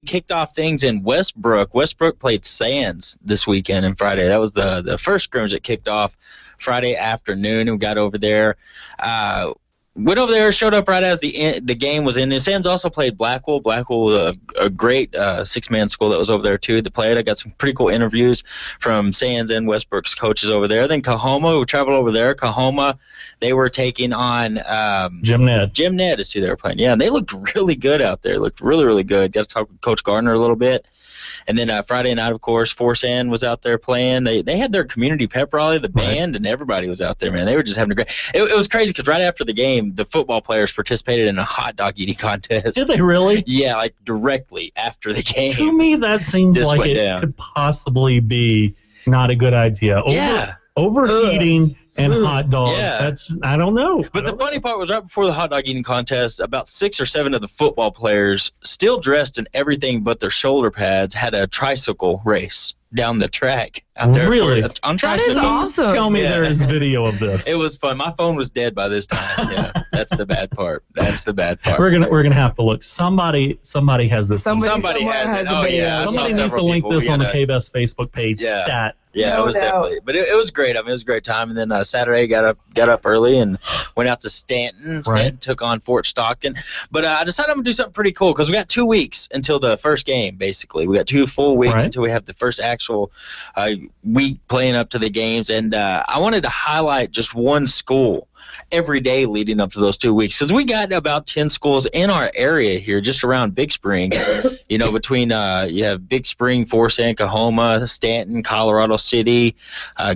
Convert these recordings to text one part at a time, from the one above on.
kicked off things in Westbrook. Westbrook played Sands this weekend and Friday. That was the first scrimmage that kicked off Friday afternoon, and we got over there. Went over there, showed up right as the game was in. And Sands also played Blackwell. Blackwell, a great six-man school that was over there, too, that played. I got some pretty cool interviews from Sands and Westbrook's coaches over there. Then Kahoma, we traveled over there. Kahoma, they were taking on Jim Ned. Jim Ned is who they were playing. Yeah, and they looked really good out there. Looked really, really good. Got to talk with Coach Gardner a little bit. And then Friday night, of course, Force N was out there playing. They had their community pep rally, the band, and everybody was out there, man. They were just having a great – it was crazy because right after the game, the football players participated in a hot dog eating contest. Did they really? Yeah, like directly after the game. To me, that seems like it could possibly be not a good idea. Overeating and hot dogs. Yeah. I don't know. But the funny part was right before the hot dog eating contest, about 6 or 7 of the football players, still dressed in everything but their shoulder pads, had a tricycle race down the track out there. Really? On That tricycles. is awesome. Tell me there is video of this. It was fun. My phone was dead by this time. Yeah, that's the bad part. We're gonna have to look. Somebody has this. Somebody has it. Oh yeah. Somebody needs to link this on the K-Best Facebook page. Yeah. Stat. Yeah, No it was doubt. definitely. But it was great. I mean, it was a great time. And then Saturday got up early and went out to Stanton. Stanton took on Fort Stockton. But I decided I'm gonna do something pretty cool because we got 2 weeks until the first game. Basically, we got 2 full weeks until we have the first actual week playing up to the games. And I wanted to highlight just one school every day leading up to those 2 weeks because we got about 10 schools in our area here just around Big Spring. You know, between you have Big Spring, Forest, and Kahoma, Stanton, Colorado City,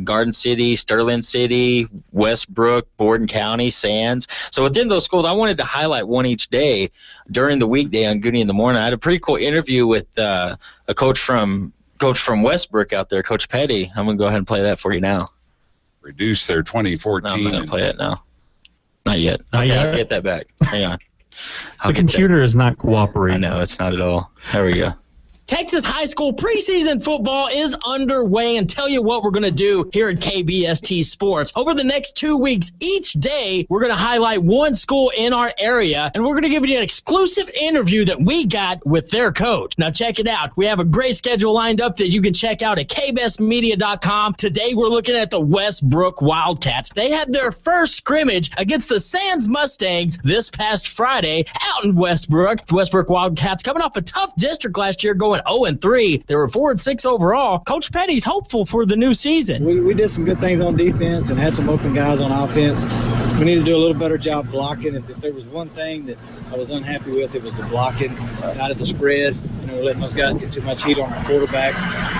Garden City, Sterling City, Westbrook, Borden County, Sands. So within those schools, I wanted to highlight one each day during the weekday on Gooney in the Morning. I had a pretty cool interview with a coach from Westbrook out there, Coach Petty. I'm going to go ahead and play that for you now. Reduce their 2014. No, I'm not going to play it now. Not yet. Not yet? I'll get that back. Hang on. The computer is not cooperating. I know, it's not at all. There we go. Texas high school preseason football is underway, and tell you what we're going to do here at KBST Sports. Over the next 2 weeks, each day, we're going to highlight one school in our area, and we're going to give you an exclusive interview that we got with their coach. Now, check it out. We have a great schedule lined up that you can check out at kbestmedia.com. Today, we're looking at the Westbrook Wildcats. They had their first scrimmage against the Sands Mustangs this past Friday out in Westbrook. The Westbrook Wildcats coming off a tough district last year, going 0-3. They were 4-6 overall. Coach Petty's hopeful for the new season. We did some good things on defense and had some open guys on offense. We need to do a little better job blocking. If there was one thing that I was unhappy with, it was the blocking out of the spread. You know, we're letting those guys get too much heat on our quarterback.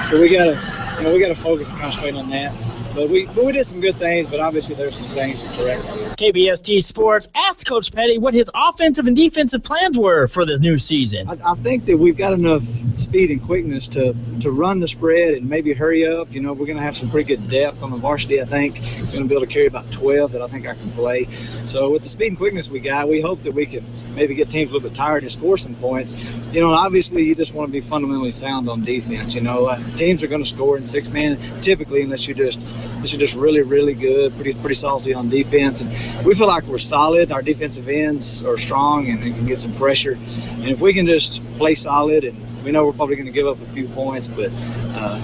So we gotta focus and concentrate on that. But we did some good things, but obviously there's some things to correct. KBST Sports asked Coach Petty what his offensive and defensive plans were for the new season. I think that we've got enough speed and quickness to run the spread and maybe hurry up. You know, we're going to have some pretty good depth on the varsity, I think. We're going to be able to carry about 12 that I think I can play. So with the speed and quickness we got, we hope that we can maybe get teams a little bit tired and score some points. You know, obviously you just want to be fundamentally sound on defense. You know, teams are going to score in 6-man typically unless you're just really, really good, pretty salty on defense. And we feel like we're solid. Our defensive ends are strong and can get some pressure. And if we can just play solid, and we know we're probably going to give up a few points, but,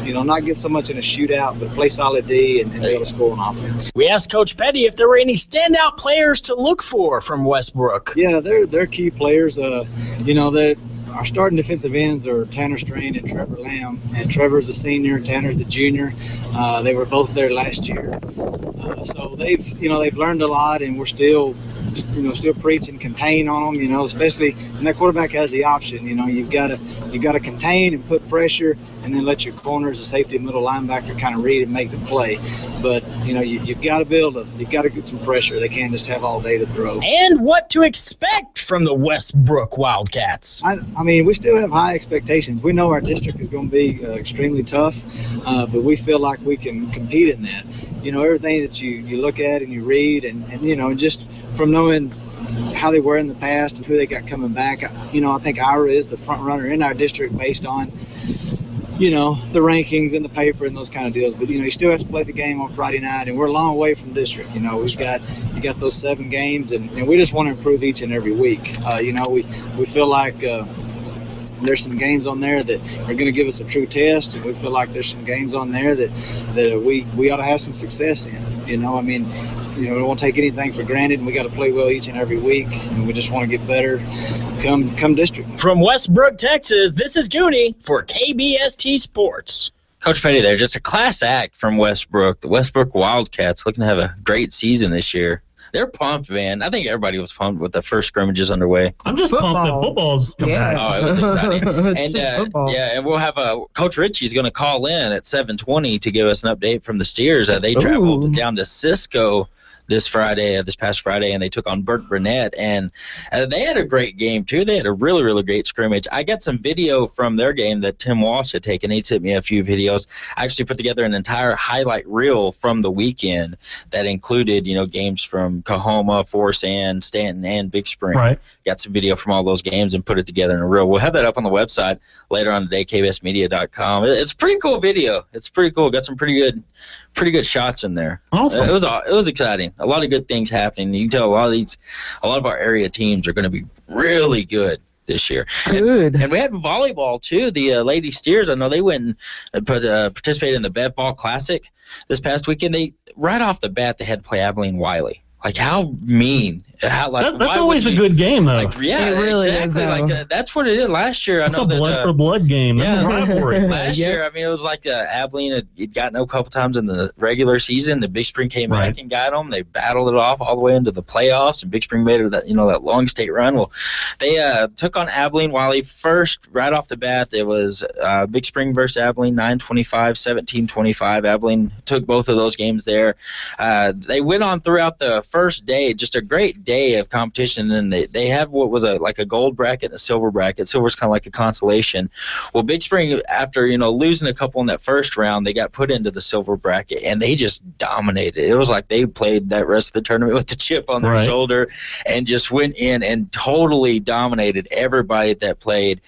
you know, not get so much in a shootout, but play solid D and be able to score on offense. We asked Coach Petty if there were any standout players to look for from Westbrook. Yeah, they're key players. You know, our starting defensive ends are Tanner Strain and Trevor Lamb. And Trevor's a senior, Tanner's a junior. They were both there last year. So they've learned a lot, and we're still preaching contain on them, you know, especially when that quarterback has the option. You know, you've got to contain and put pressure, and then let your corners, the safety, middle linebacker kind of read and make the play. But, you know, you've got to get some pressure. They can't just have all day to throw. And what to expect from the Westbrook Wildcats. I mean, we still have high expectations. We know our district is going to be extremely tough, but we feel like we can compete in that. You know, everything that you look at and you read, and you know, just from knowing how they were in the past and who they got coming back, you know, I think Ira is the front runner in our district based on, you know, the rankings in the paper and those kind of deals. But, you know, you still have to play the game on Friday night, and we're a long way from district. You know, you got those 7 games, and we just want to improve each and every week. You know, we feel like there's some games on there that are going to give us a true test, and we feel like there's some games on there that we ought to have some success in. We don't want to take anything for granted, and we got to play well each and every week, and we just want to get better come district. From Westbrook, Texas, this is Gooney for KBST Sports. Coach Petty there, just a class act from Westbrook. The Westbrook Wildcats looking to have a great season this year. They're pumped, man. I think everybody was pumped with the first scrimmages underway. I'm just pumped that football's come back. Oh, it was exciting. And we'll have Coach Ritchie's going to call in at 7:20 to give us an update from the Steers. They traveled down to Cisco this past Friday, and they took on Burt Burnett, and they had a great game too. They had a really, really great scrimmage. I got some video from their game that Tim Walsh had taken. He sent me a few videos. I actually put together an entire highlight reel from the weekend that included, games from Coahoma, Forest Ann, Stanton, and Big Spring. Right. Got some video from all those games and put it together in a reel. We'll have that up on the website later on today, kbsmedia.com. It's a pretty cool video. It's pretty cool. Got some pretty good shots in there. Awesome. It was exciting. A lot of good things happening. You can tell a lot of our area teams are going to be really good this year. Good. And we had volleyball too. The Lady Steers, I know they went and participated in the Bev Ball Classic this past weekend. Right off the bat, they had to play Abilene Wiley. Like, how mean. That's always a good game, though. It really exactly. is. That's what it is last year. That's a blood-for-blood game. That's a rivalry. Last year, it was like Abilene had gotten a couple times in the regular season. The Big Spring came back and got them. They battled it off all the way into the playoffs, and Big Spring made it that long state run. Well, they took on Abilene Wiley first right off the bat. It was Big Spring versus Abilene, 9-25, 17-25. Abilene took both of those games there. They went on throughout the first day, just a great day of competition. And then they had what was a gold bracket and a silver bracket. Silver's kind of like a consolation. Well, Big Spring, after losing a couple in that first round, they got put into the silver bracket, and they just dominated. It was like they played that rest of the tournament with the chip on their shoulder and just went in and totally dominated everybody that played.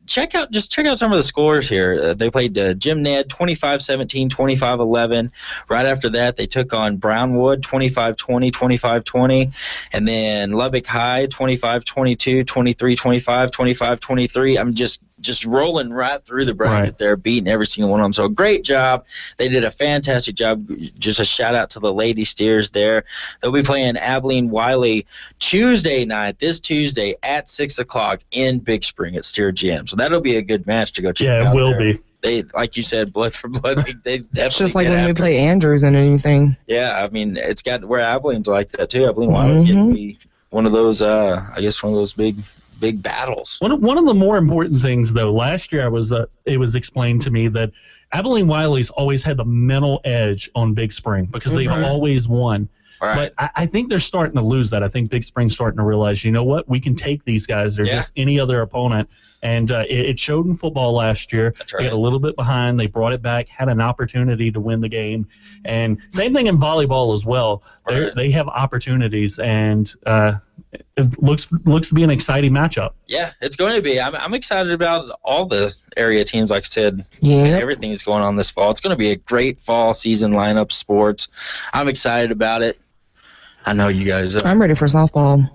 Check out some of the scores here. They played Jim Ned 25-17, 25-11. Right after that, they took on Brownwood 25-20, 25-20, and then Lubbock High 25-22, 23-25, 25-23. I'm just rolling right through the bracket there, beating every single one of them. So great job. They did a fantastic job. Just a shout out to the Lady Steers there. They'll be playing Abilene Wiley this Tuesday at 6 o'clock in Big Spring at Steer Gym. So that'll be a good match to go check out. Yeah, it will there. be. They, like you said, blood for blood. They definitely it's just like when we play Andrews and anything. Yeah, it's got where Abilene's like that too. Abilene Wiley's getting to be one of those, big battles. One of the more important things, though, last year it was explained to me that Abilene Wiley's always had the mental edge on Big Spring because they've always won. Right. But I think they're starting to lose that. I think Big Spring's starting to realize, you know what, we can take these guys. They're just any other opponent. And it showed in football last year. That's right. They got a little bit behind. They brought it back, had an opportunity to win the game. And same thing in volleyball as well. They have opportunities, and it looks to be an exciting matchup. Yeah, it's going to be. I'm excited about all the area teams, like I said. Yeah. Everything's going on this fall. It's going to be a great fall season lineup sports. I'm excited about it. I know you guys are. I'm ready for softball.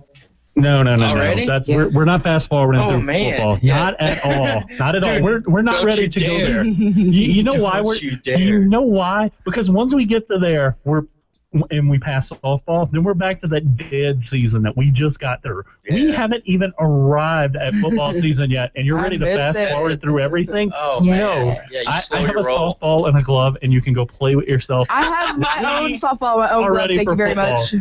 No. That's we're not fast forwarding through football. Yeah. Not at all. Not at all. We're not ready to go there. You know why? You know why? Because once we get to there, we pass softball, then we're back to that dead season that we just got through. Yeah. We haven't even arrived at football season yet, and you're ready to fast forward through everything? Oh, no. Yeah, I have a softball and a glove, and you can go play with yourself. I have my own softball, my own glove. Thank you very much.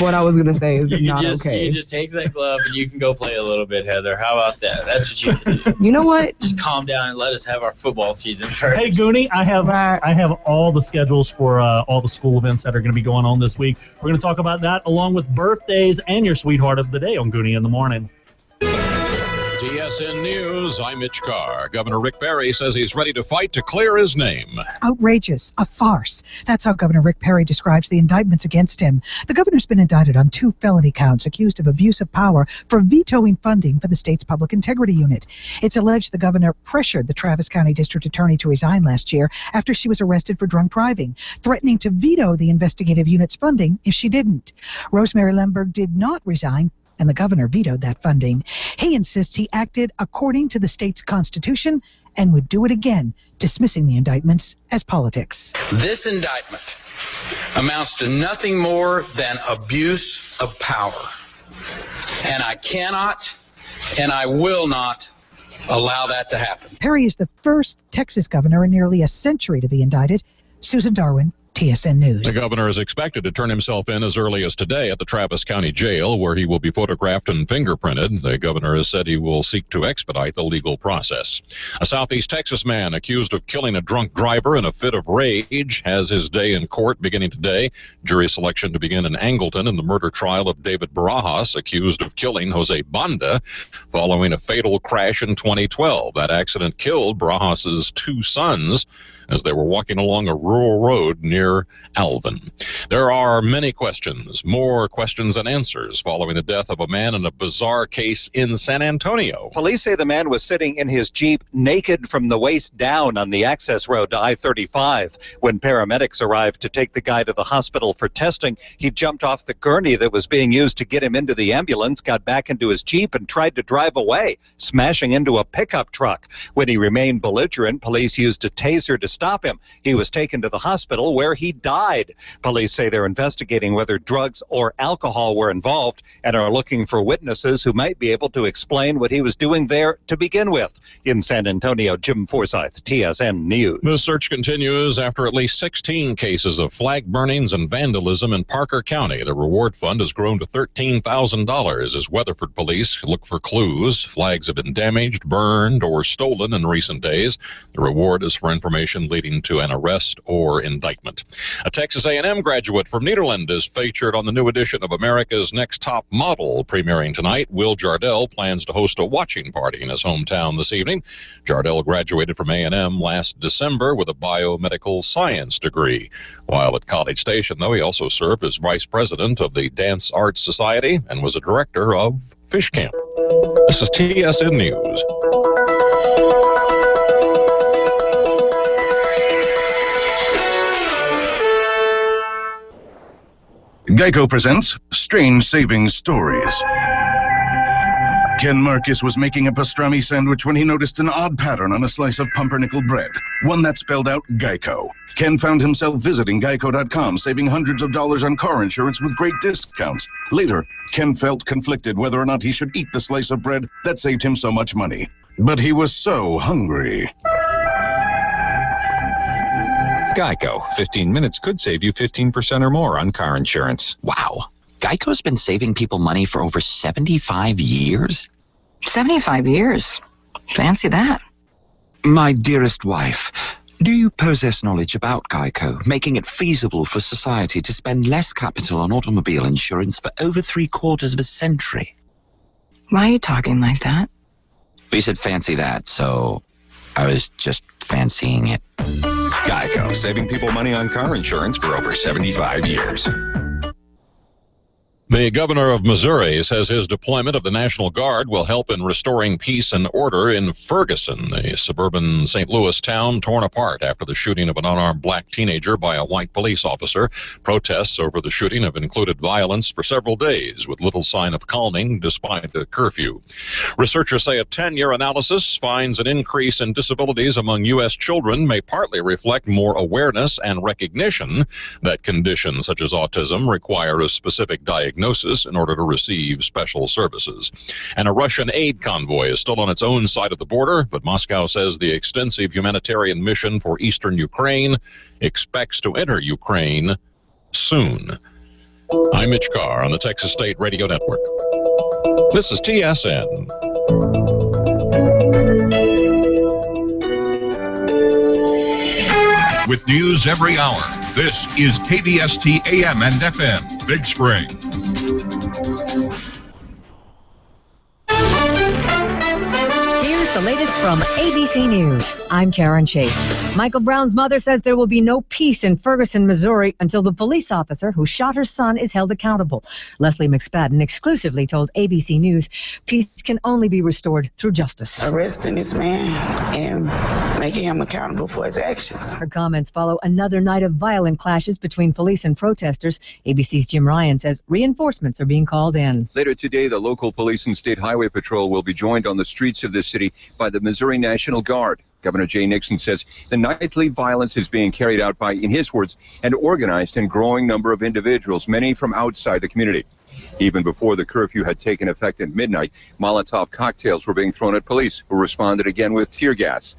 What I was going to say is okay. You just take that glove and you can go play a little bit, Heather. How about that? That's what you can do. You know what? Just calm down and let us have our football season first. Hey, Gooney, I have all the schedules for all the school events that are going to be going on this week. We're going to talk about that along with birthdays and your sweetheart of the day on Gooney in the Morning. TSN News, I'm Mitch Carr. Governor Rick Perry says he's ready to fight to clear his name. Outrageous, a farce. That's how Governor Rick Perry describes the indictments against him. The governor's been indicted on 2 felony counts accused of abuse of power for vetoing funding for the state's public integrity unit. It's alleged the governor pressured the Travis County District Attorney to resign last year after she was arrested for drunk driving, threatening to veto the investigative unit's funding if she didn't. Rosemary Lemberg did not resign. and the governor vetoed that funding. He insists he acted according to the state's constitution and would do it again, dismissing the indictments as politics. This indictment amounts to nothing more than abuse of power. And I cannot and I will not allow that to happen. Perry is the first Texas governor in nearly a century to be indicted. Susan Darwin, TSN News. The governor is expected to turn himself in as early as today at the Travis County Jail, where he will be photographed and fingerprinted. The governor has said he will seek to expedite the legal process. A Southeast Texas man accused of killing a drunk driver in a fit of rage has his day in court beginning today. Jury selection to begin in Angleton in the murder trial of David Barajas, accused of killing Jose Banda following a fatal crash in 2012. That accident killed Barajas's two sons as they were walking along a rural road near Alvin. There are many questions, more questions than answers, following the death of a man in a bizarre case in San Antonio. Police say the man was sitting in his Jeep naked from the waist down on the access road to I-35. When paramedics arrived to take the guy to the hospital for testing, he jumped off the gurney that was being used to get him into the ambulance, got back into his Jeep, and tried to drive away, smashing into a pickup truck. When he remained belligerent, police used a taser to stop him. He was taken to the hospital where he died. Police say they're investigating whether drugs or alcohol were involved and are looking for witnesses who might be able to explain what he was doing there to begin with. In San Antonio, Jim Forsyth, TSN News. The search continues after at least 16 cases of flag burnings and vandalism in Parker County. The reward fund has grown to $13,000 as Weatherford police look for clues. Flags have been damaged, burned, or stolen in recent days. The reward is for information leading to an arrest or indictment. A Texas A&M graduate from Nederland is featured on the new edition of America's Next Top Model, premiering tonight. Will Jardell plans to host a watching party in his hometown this evening. Jardell graduated from A&M last December with a biomedical science degree. While at College Station, though, he also served as vice president of the Dance Arts Society and was a director of Fish Camp. This is TSN News. Geico presents Strange Savings Stories. Ken Marcus was making a pastrami sandwich when he noticed an odd pattern on a slice of pumpernickel bread, one that spelled out Geico. Ken found himself visiting Geico.com, saving hundreds of dollars on car insurance with great discounts. Later, Ken felt conflicted whether or not he should eat the slice of bread that saved him so much money. But he was so hungry. Geico. 15 minutes could save you 15% or more on car insurance. Wow. Geico's been saving people money for over 75 years? 75 years? Fancy that. My dearest wife, do you possess knowledge about Geico, making it feasible for society to spend less capital on automobile insurance for over 3/4 of a century? Why are you talking like that? We said fancy that, so I was just fancying it. Geico, saving people money on car insurance for over 75 years. The governor of Missouri says his deployment of the National Guard will help in restoring peace and order in Ferguson, a suburban St. Louis town torn apart after the shooting of an unarmed black teenager by a white police officer. Protests over the shooting have included violence for several days, with little sign of calming despite the curfew. Researchers say a 10-year analysis finds an increase in disabilities among U.S. children may partly reflect more awareness and recognition that conditions such as autism require a specific diagnosis in order to receive special services. And a Russian aid convoy is still on its own side of the border, but Moscow says the extensive humanitarian mission for eastern Ukraine expects to enter Ukraine soon. I'm Mitch Carr on the Texas State Radio Network. This is TSN. With news every hour, this is KBST AM and FM, Big Spring. Here's the latest from ABC News. I'm Karen Chase. Michael Brown's mother says there will be no peace in Ferguson, Missouri until the police officer who shot her son is held accountable. Leslie McSpadden exclusively told ABC News peace can only be restored through justice. Arresting this man and making him accountable for his actions. Her comments follow another night of violent clashes between police and protesters. ABC's Jim Ryan says reinforcements are being called in. Later today, the local police and state highway patrol will be joined on the streets of the city by the Missouri National Guard. Governor Jay Nixon says the nightly violence is being carried out by, in his words, an organized and growing number of individuals, many from outside the community. Even before the curfew had taken effect at midnight, Molotov cocktails were being thrown at police, who responded again with tear gas.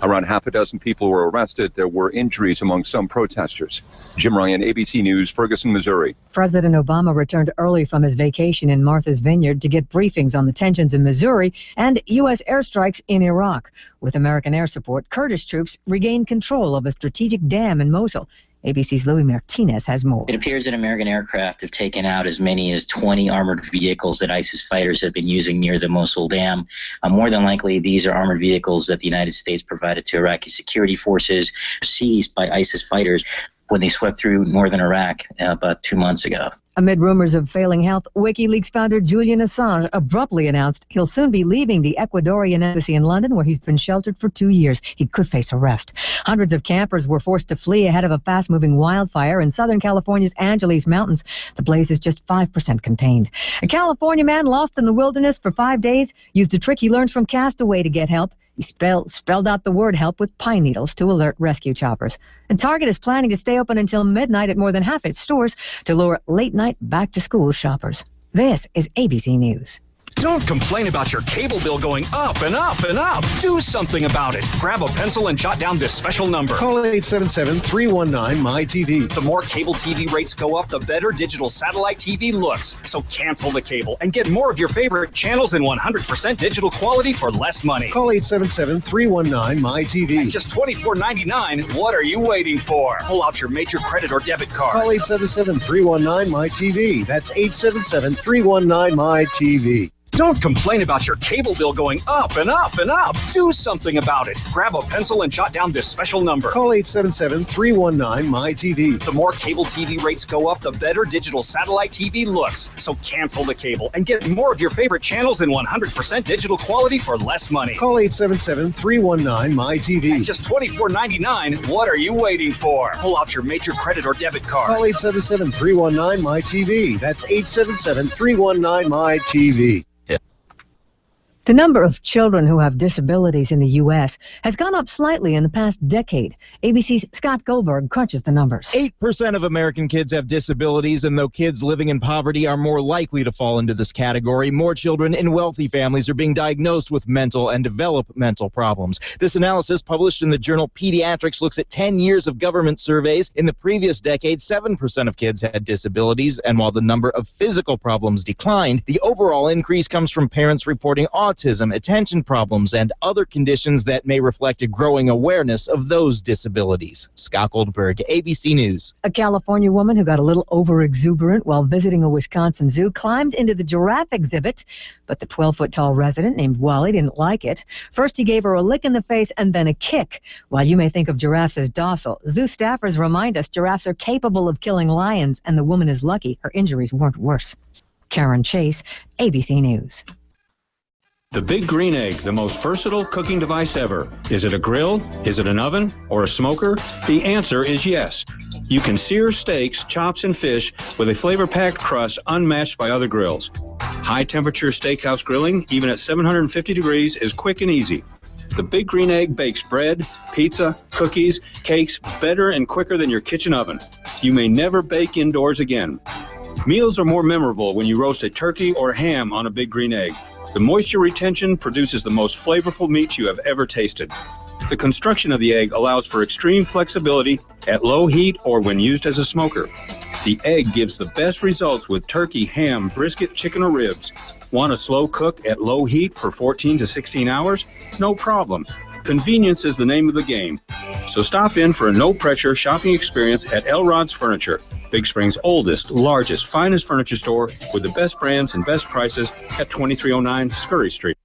Around half a dozen people were arrested. There were injuries among some protesters. Jim Ryan, ABC News, Ferguson, Missouri. President Obama returned early from his vacation in Martha's Vineyard to get briefings on the tensions in Missouri and U.S. airstrikes in Iraq. With American air support, Kurdish troops regained control of a strategic dam in Mosul. ABC's Louis Martinez has more. It appears that American aircraft have taken out as many as 20 armored vehicles that ISIS fighters have been using near the Mosul Dam. More than likely, these are armored vehicles that the United States provided to Iraqi security forces, seized by ISIS fighters when they swept through northern Iraq about 2 months ago. Amid rumors of failing health, WikiLeaks founder Julian Assange abruptly announced he'll soon be leaving the Ecuadorian embassy in London, where he's been sheltered for 2 years. He could face arrest. Hundreds of campers were forced to flee ahead of a fast-moving wildfire in Southern California's Angeles Mountains. The blaze is just 5% contained. A California man lost in the wilderness for 5 days used a trick he learned from Castaway to get help. He spelled out the word help with pine needles to alert rescue choppers. And Target is planning to stay open until midnight at more than half its stores to lure late-night back-to-school shoppers. This is ABC News. Don't complain about your cable bill going up and up and up. Do something about it. Grab a pencil and jot down this special number. Call 877-319-MY-TV. The more cable TV rates go up, the better digital satellite TV looks. So cancel the cable and get more of your favorite channels in 100% digital quality for less money. Call 877-319-MY-TV. At just $24.99, what are you waiting for? Pull out your major credit or debit card. Call 877-319-MY-TV. That's 877-319-MY-TV. Don't complain about your cable bill going up and up and up. Do something about it. Grab a pencil and jot down this special number. Call 877-319-MY-TV. The more cable TV rates go up, the better digital satellite TV looks. So cancel the cable and get more of your favorite channels in 100% digital quality for less money. Call 877-319-MY-TV. At just $24.99, what are you waiting for? Pull out your major credit or debit card. Call 877-319-MY-TV. That's 877-319-MY-TV. The number of children who have disabilities in the U.S. has gone up slightly in the past decade. ABC's Scott Goldberg crunches the numbers. 8% of American kids have disabilities, and though kids living in poverty are more likely to fall into this category, more children in wealthy families are being diagnosed with mental and developmental problems. This analysis, published in the journal Pediatrics, looks at 10 years of government surveys. In the previous decade, 7% of kids had disabilities, and while the number of physical problems declined, the overall increase comes from parents reporting autism, attention problems, and other conditions that may reflect a growing awareness of those disabilities. Scott Goldberg, ABC News. A California woman who got a little over-exuberant while visiting a Wisconsin zoo climbed into the giraffe exhibit, but the 12-foot-tall resident named Wally didn't like it. First, he gave her a lick in the face and then a kick. While you may think of giraffes as docile, zoo staffers remind us giraffes are capable of killing lions, and the woman is lucky her injuries weren't worse. Karen Chase, ABC News. The Big Green Egg, the most versatile cooking device ever. Is it a grill? Is it an oven? Or a smoker? The answer is yes. You can sear steaks, chops, and fish with a flavor-packed crust unmatched by other grills. High-temperature steakhouse grilling, even at 750 degrees, is quick and easy. The Big Green Egg bakes bread, pizza, cookies, cakes better and quicker than your kitchen oven. You may never bake indoors again. Meals are more memorable when you roast a turkey or ham on a Big Green Egg. The moisture retention produces the most flavorful meat you have ever tasted. The construction of the egg allows for extreme flexibility at low heat or when used as a smoker. The egg gives the best results with turkey, ham, brisket, chicken, or ribs. Want a slow cook at low heat for 14 to 16 hours? No problem. Convenience is the name of the game. So stop in for a no-pressure shopping experience at Elrod's Furniture, Big Spring's oldest, largest, finest furniture store with the best brands and best prices at 2309 Scurry Street.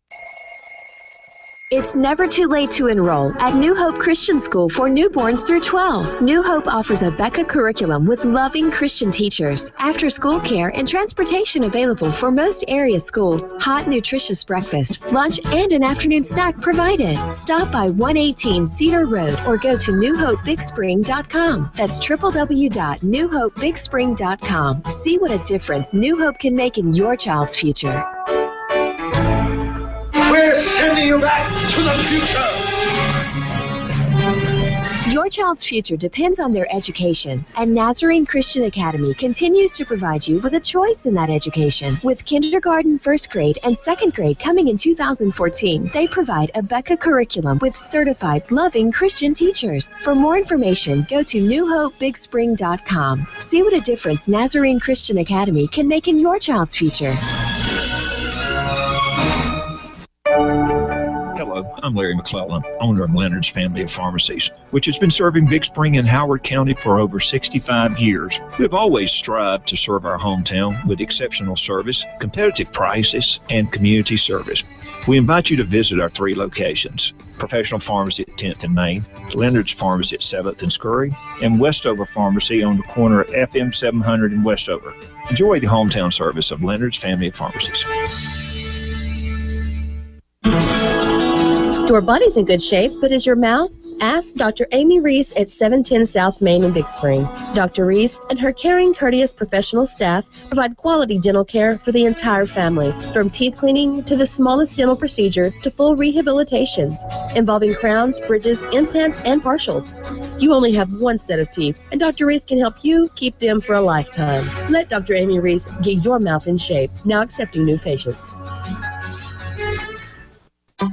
It's never too late to enroll at New Hope Christian School for newborns through 12. New Hope offers a Becca curriculum with loving Christian teachers, after-school care, and transportation available for most area schools. Hot, nutritious breakfast, lunch, and an afternoon snack provided. Stop by 118 Cedar Road or go to newhopebigspring.com. That's www.newhopebigspring.com. See what a difference New Hope can make in your child's future. We're sending you back to the future. Your child's future depends on their education, and Nazarene Christian Academy continues to provide you with a choice in that education. With kindergarten, first grade, and second grade coming in 2014, they provide a Becca curriculum with certified, loving Christian teachers. For more information, go to newhopebigspring.com. See what a difference Nazarene Christian Academy can make in your child's future. Hello, I'm Larry McClellan, owner of Leonard's Family of Pharmacies, which has been serving Big Spring and Howard County for over 65 years. We've always strived to serve our hometown with exceptional service, competitive prices, and community service. We invite you to visit our 3 locations: Professional Pharmacy at 10th and Main, Leonard's Pharmacy at 7th and Scurry, and Westover Pharmacy on the corner of FM 700 and Westover. Enjoy the hometown service of Leonard's Family of Pharmacies. Your body's in good shape, but is your mouth? Ask Dr. Amy Reese at 710 South Main in Big Spring. Dr. Reese and her caring, courteous professional staff provide quality dental care for the entire family, from teeth cleaning to the smallest dental procedure to full rehabilitation, involving crowns, bridges, implants, and partials. You only have one set of teeth, and Dr. Reese can help you keep them for a lifetime. Let Dr. Amy Reese get your mouth in shape, now accepting new patients.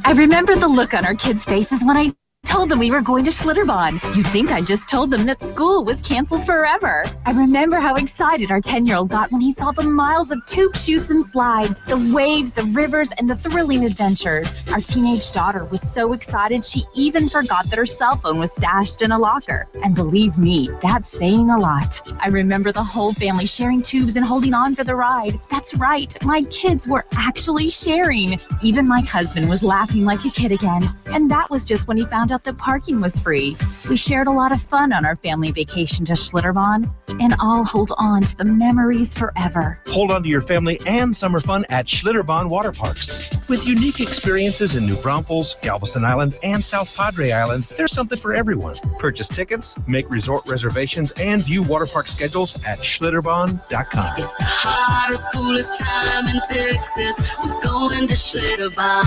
I remember the look on our kids' faces when I told them we were going to Schlitterbahn. You'd think I just told them that school was canceled forever. I remember how excited our 10-year-old got when he saw the miles of tube chutes and slides, the waves, the rivers, and the thrilling adventures. Our teenage daughter was so excited she even forgot that her cell phone was stashed in a locker. And believe me, that's saying a lot. I remember the whole family sharing tubes and holding on for the ride. That's right, my kids were actually sharing. Even my husband was laughing like a kid again. And that was just when he found out that parking was free. We shared a lot of fun on our family vacation to Schlitterbahn, and I'll hold on to the memories forever. Hold on to your family and summer fun at Schlitterbahn Water Parks. With unique experiences in New Braunfels, Galveston Island, and South Padre Island, there's something for everyone. Purchase tickets, make resort reservations, and view water park schedules at Schlitterbahn.com. It's the hottest, coolest time in Texas. We're going to Schlitterbahn.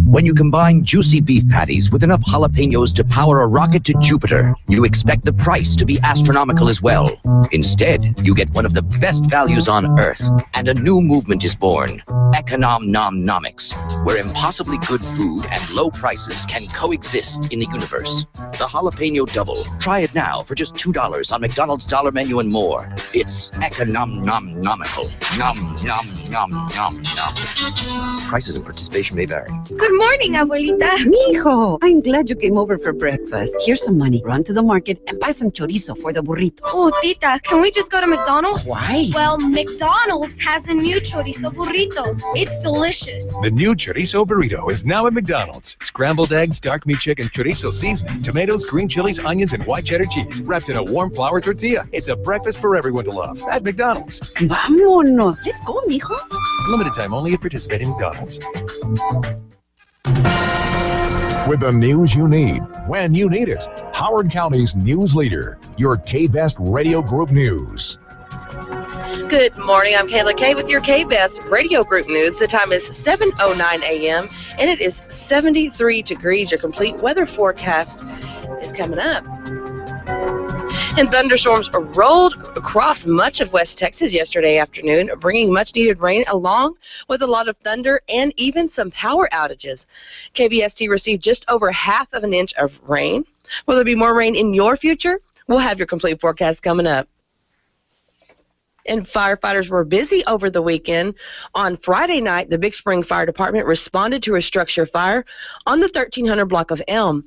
When you combine juicy beef patties with enough jalapenos to power a rocket to Jupiter, you expect the price to be astronomical as well. Instead, you get one of the best values on Earth, and a new movement is born, Econom-Nom-Nomics, where impossibly good food and low prices can coexist in the universe. The Jalapeno Double. Try it now for just $2 on McDonald's Dollar Menu and more. It's Econom-Nom-Nomical. Nom, nom, nom, nom, nom. Prices and participation may vary. Good morning, abuelita. Mijo, I'm glad you came over for breakfast. Here's some money. Run to the market and buy some chorizo for the burritos. Oh, tita, can we just go to McDonald's? Why? Well, McDonald's has a new chorizo burrito. It's delicious. The new chorizo burrito is now at McDonald's. Scrambled eggs, dark meat chicken, chorizo seasoning, tomatoes, green chilies, onions, and white cheddar cheese, wrapped in a warm flour tortilla. It's a breakfast for everyone to love at McDonald's. Vámonos. Let's go, mijo. Limited time only at participating McDonald's. With the news you need, when you need it. Howard County's news leader, your K-Best Radio Group News. Good morning. I'm Kayla Kay with your K-Best Radio Group News. The time is 7:09 a.m. and it is 73 degrees. Your complete weather forecast is coming up. And thunderstorms rolled across much of West Texas yesterday afternoon, bringing much-needed rain along with a lot of thunder and even some power outages. KBST received just over half of an inch of rain. Will there be more rain in your future? We'll have your complete forecast coming up. And firefighters were busy over the weekend. On Friday night, the Big Spring Fire Department responded to a structure fire on the 1300 block of Elm.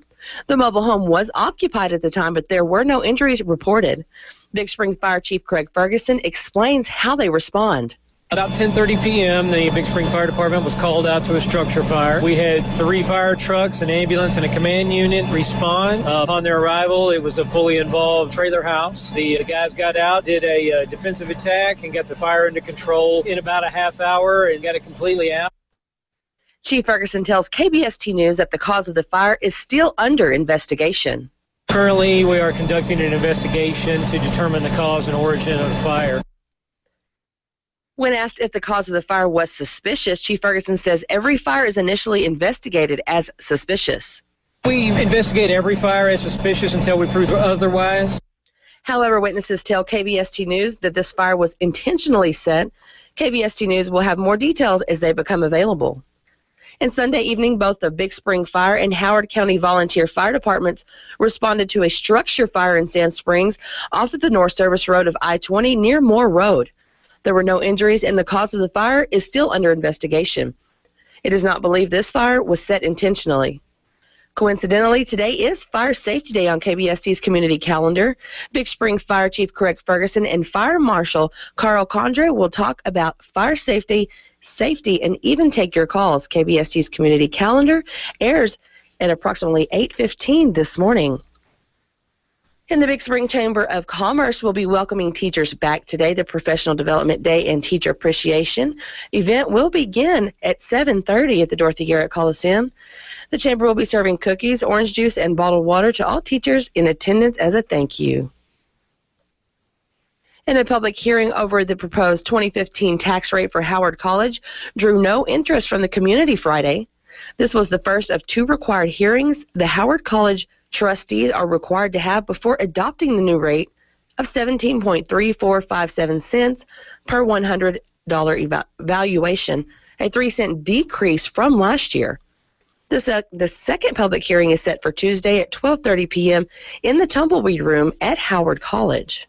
The mobile home was occupied at the time, but there were no injuries reported. Big Spring Fire Chief Craig Ferguson explains how they respond. About 10:30 p.m., the Big Spring Fire Department was called out to a structure fire. We had 3 fire trucks, an ambulance, and a command unit respond. Upon their arrival, it was a fully involved trailer house. The guys got out, did a defensive attack, and got the fire under control in about a half hour and got it completely out. Chief Ferguson tells KBST News that the cause of the fire is still under investigation. Currently, we are conducting an investigation to determine the cause and origin of the fire. When asked if the cause of the fire was suspicious, Chief Ferguson says every fire is initially investigated as suspicious. We investigate every fire as suspicious until we prove otherwise. However, witnesses tell KBST News that this fire was intentionally set. KBST News will have more details as they become available. And Sunday evening, both the Big Spring Fire and Howard County Volunteer Fire Departments responded to a structure fire in Sand Springs off of the North Service Road of I-20 near Moore Road. There were no injuries, and the cause of the fire is still under investigation. It is not believed this fire was set intentionally. Coincidentally, today is Fire Safety Day on KBST's community calendar. Big Spring Fire Chief Craig Ferguson and Fire Marshal Carl Condre will talk about fire safety, and even take your calls. KBST's community calendar airs at approximately 8:15 this morning. And the Big Spring Chamber of Commerce will be welcoming teachers back today. The Professional Development Day and Teacher Appreciation event will begin at 7:30 at the Dorothy Garrett Coliseum. The Chamber will be serving cookies, orange juice, and bottled water to all teachers in attendance as a thank you. In a public hearing over the proposed 2015 tax rate for Howard College drew no interest from the community Friday. This was the first of 2 required hearings the Howard College trustees are required to have before adopting the new rate of 17.3457 cents per $100 valuation, a 3-cent decrease from last year. The second public hearing is set for Tuesday at 12:30 p.m. in the Tumbleweed Room at Howard College.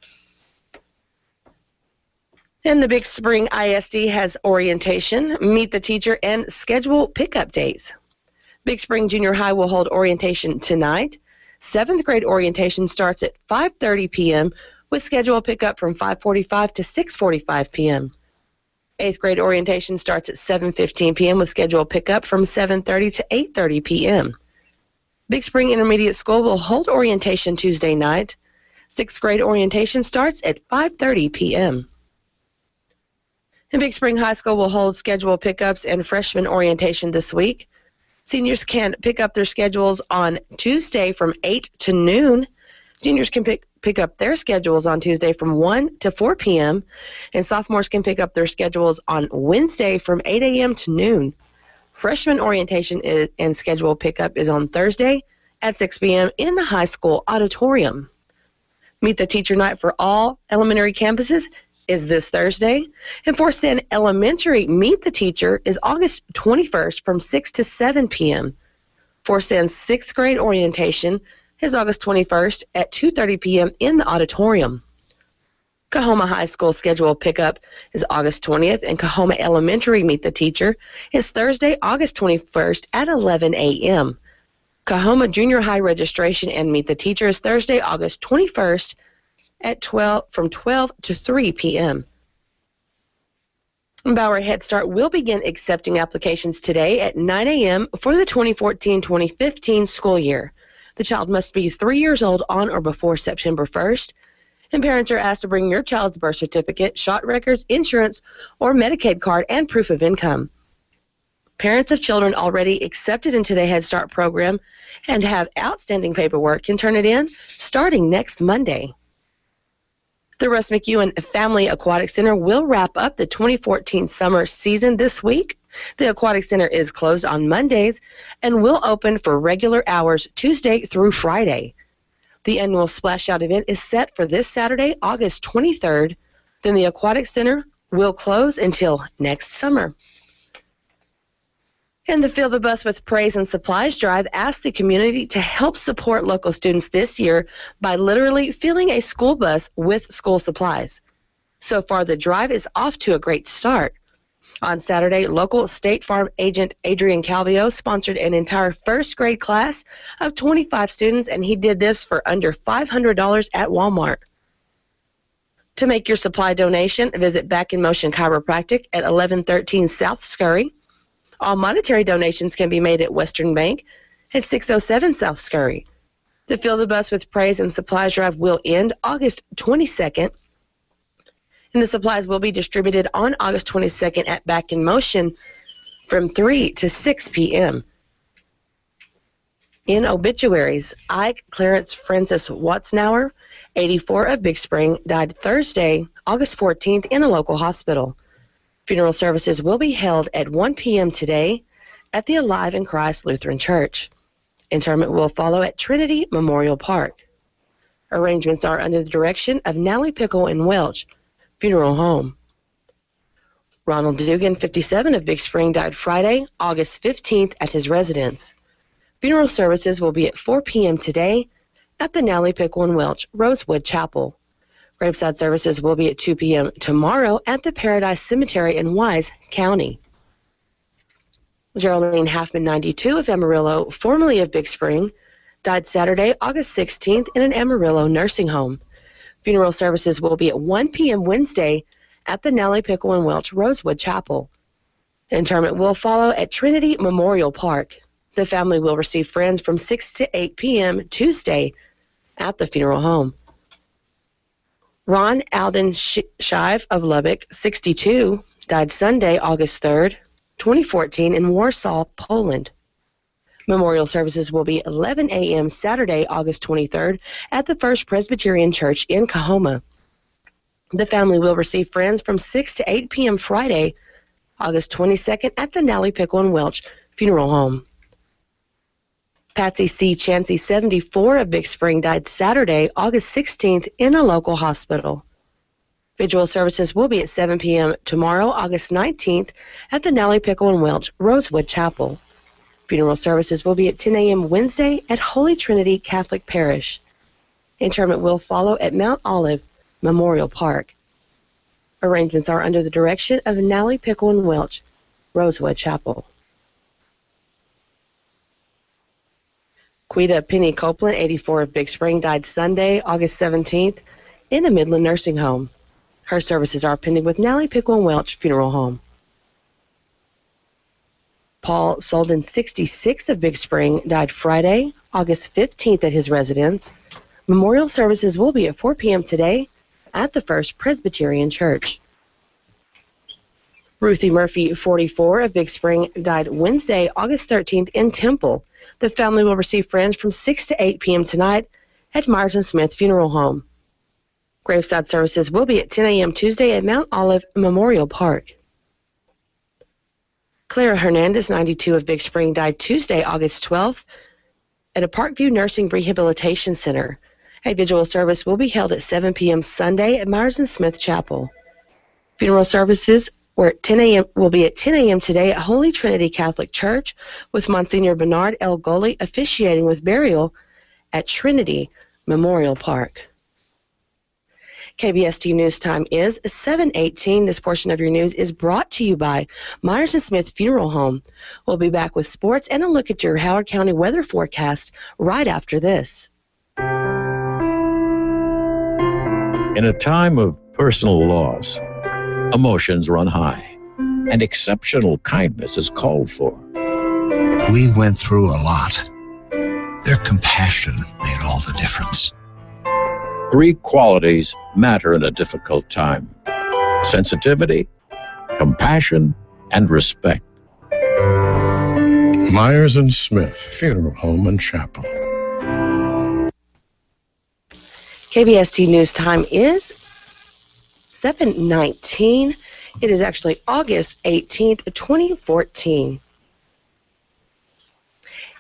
And the Big Spring ISD has orientation, meet the teacher, and schedule pickup days. Big Spring Junior High will hold orientation tonight. 7th grade orientation starts at 5:30 p.m. with schedule pickup from 5:45 to 6:45 p.m. 8th grade orientation starts at 7:15 p.m. with schedule pickup from 7:30 to 8:30 p.m. Big Spring Intermediate School will hold orientation Tuesday night. 6th grade orientation starts at 5:30 p.m. And Big Spring High School will hold schedule pickups and freshman orientation this week. Seniors can pick up their schedules on Tuesday from 8 to noon. Juniors can pick up their schedules on Tuesday from 1 to 4 p.m. And sophomores can pick up their schedules on Wednesday from 8 a.m. to noon. Freshman orientation and schedule pickup is on Thursday at 6 p.m. in the high school auditorium. Meet the Teacher Night for all elementary campuses is this Thursday. And for Sen Elementary, Meet the Teacher is August 21st from 6 to 7 p.m. For Sen's 6th grade orientation is August 21st at 2:30 p.m. in the auditorium. Coahoma High School schedule pickup is August 20th, and Coahoma Elementary Meet the Teacher is Thursday, August 21st at 11 a.m. Coahoma Junior High registration and Meet the Teacher is Thursday, August 21st at 12 to 3 p.m. Bauer Head Start will begin accepting applications today at 9 a.m. for the 2014-2015 school year. The child must be 3 years old on or before September 1st, and parents are asked to bring your child's birth certificate, shot records, insurance, or Medicaid card, and proof of income. Parents of children already accepted into the Head Start program and have outstanding paperwork can turn it in starting next Monday. The Russ McEwen Family Aquatic Center will wrap up the 2014 summer season this week. The Aquatic Center is closed on Mondays and will open for regular hours Tuesday through Friday. The annual Splash Out event is set for this Saturday, August 23rd. Then the Aquatic Center will close until next summer. And the Fill the Bus with Praise and Supplies drive asked the community to help support local students this year by literally filling a school bus with school supplies. So far, the drive is off to a great start. On Saturday, local State Farm agent Adrian Calvio sponsored an entire first grade class of 25 students, and he did this for under $500 at Walmart. To make your supply donation, visit Back in Motion Chiropractic at 1113 South Scurry. All monetary donations can be made at Western Bank at 607 South Scurry. The Fill the Bus with Praise and Supplies Drive will end August 22nd, and the supplies will be distributed on August 22nd at Back in Motion from 3 to 6 p.m. In obituaries, Ike Clarence Francis Watznauer, 84 of Big Spring, died Thursday, August 14th in a local hospital. Funeral services will be held at 1 p.m. today at the Alive in Christ Lutheran Church. Interment will follow at Trinity Memorial Park. Arrangements are under the direction of Nally Pickle and Welch Funeral Home. Ronald Dugan, 57 of Big Spring, died Friday, August 15th at his residence. Funeral services will be at 4 p.m. today at the Nally Pickle and Welch Rosewood Chapel. Graveside services will be at 2 p.m. tomorrow at the Paradise Cemetery in Wise County. Geraldine Halfman, 92 of Amarillo, formerly of Big Spring, died Saturday, August 16th in an Amarillo nursing home. Funeral services will be at 1 p.m. Wednesday at the Nally Pickle and Welch Rosewood Chapel. Interment will follow at Trinity Memorial Park. The family will receive friends from 6 to 8 p.m. Tuesday at the funeral home. Ron Alden Shive of Lubbock, 62, died Sunday, August 3rd, 2014 in Warsaw, Poland. Memorial services will be 11 a.m. Saturday, August 23rd at the First Presbyterian Church in Kahoma. The family will receive friends from 6 to 8 p.m. Friday, August 22nd at the Nally Pickle and Welch Funeral Home. Patsy C. Chansey, 74 of Big Spring, died Saturday, August 16th in a local hospital. Vigil services will be at 7 p.m. tomorrow, August 19th at the Nally Pickle and Welch Rosewood Chapel. Funeral services will be at 10 a.m. Wednesday at Holy Trinity Catholic Parish. Interment will follow at Mount Olive Memorial Park. Arrangements are under the direction of Nally Pickle and Welch Rosewood Chapel. Quita Penny Copeland, 84 of Big Spring, died Sunday, August 17th in a Midland nursing home. Her services are pending with Nally Pickle and Welch Funeral Home. Paul Solden, 66 of Big Spring, died Friday, August 15th at his residence. Memorial services will be at 4 p.m. today at the First Presbyterian Church. Ruthie Murphy, 44 of Big Spring, died Wednesday, August 13th in Temple. The family will receive friends from 6 to 8 p.m. tonight at Myers & Smith Funeral Home. Graveside services will be at 10 a.m. Tuesday at Mount Olive Memorial Park. Clara Hernandez, 92 of Big Spring, died Tuesday, August 12th at a Parkview Nursing Rehabilitation Center. A vigil service will be held at 7 p.m. Sunday at Myers & Smith Chapel. Funeral services will be at 10 a.m. today at Holy Trinity Catholic Church with Monsignor Bernard L. Goley officiating with burial at Trinity Memorial Park. KBST News Time is 7:18. This portion of your news is brought to you by Myers & Smith Funeral Home. We'll be back with sports and a look at your Howard County weather forecast right after this. In a time of personal loss, emotions run high, and exceptional kindness is called for. We went through a lot. Their compassion made all the difference. 3 qualities matter in a difficult time: sensitivity, compassion, and respect. Myers & Smith Funeral Home and Chapel. KBST News Time is 7:19. It is actually August 18th, 2014.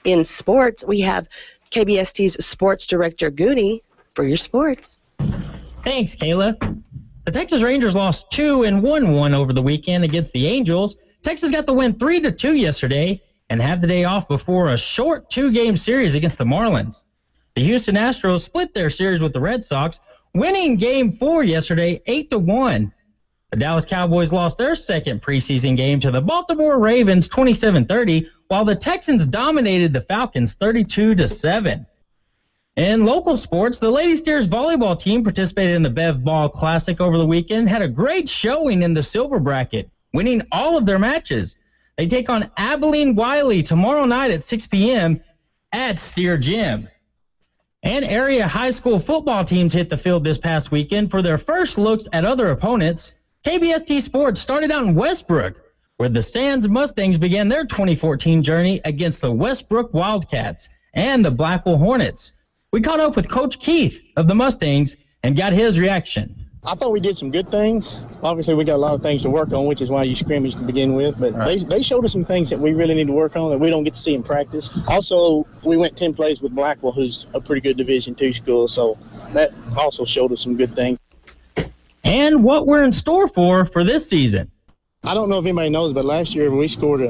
In sports, we have KBST's sports director, Gooney, for your sports. Thanks, Kayla. The Texas Rangers lost 2 and won over the weekend against the Angels. Texas got the win 3-2 yesterday and have the day off before a short 2-game series against the Marlins. The Houston Astros split their series with the Red Sox, winning Game 4 yesterday 8-1. The Dallas Cowboys lost their second preseason game to the Baltimore Ravens 27-30, while the Texans dominated the Falcons 32-7. In local sports, the Lady Steers volleyball team participated in the Bev Ball Classic over the weekend, had a great showing in the silver bracket, winning all of their matches. They take on Abilene Wiley tomorrow night at 6 p.m. at Steer Gym. And area high school football teams hit the field this past weekend for their first looks at other opponents. KBST Sports started out in Westbrook, where the Sands Mustangs began their 2014 journey against the Westbrook Wildcats and the Blackwell Hornets. We caught up with Coach Keith of the Mustangs and got his reaction. I thought we did some good things. Obviously, we got a lot of things to work on, which is why you scrimmaged to begin with. But they showed us some things that we really need to work on that we don't get to see in practice. Also, we went 10 plays with Blackwell, who's a pretty good Division II school, so that also showed us some good things. And what we're in store for this season. I don't know if anybody knows, but last year we scored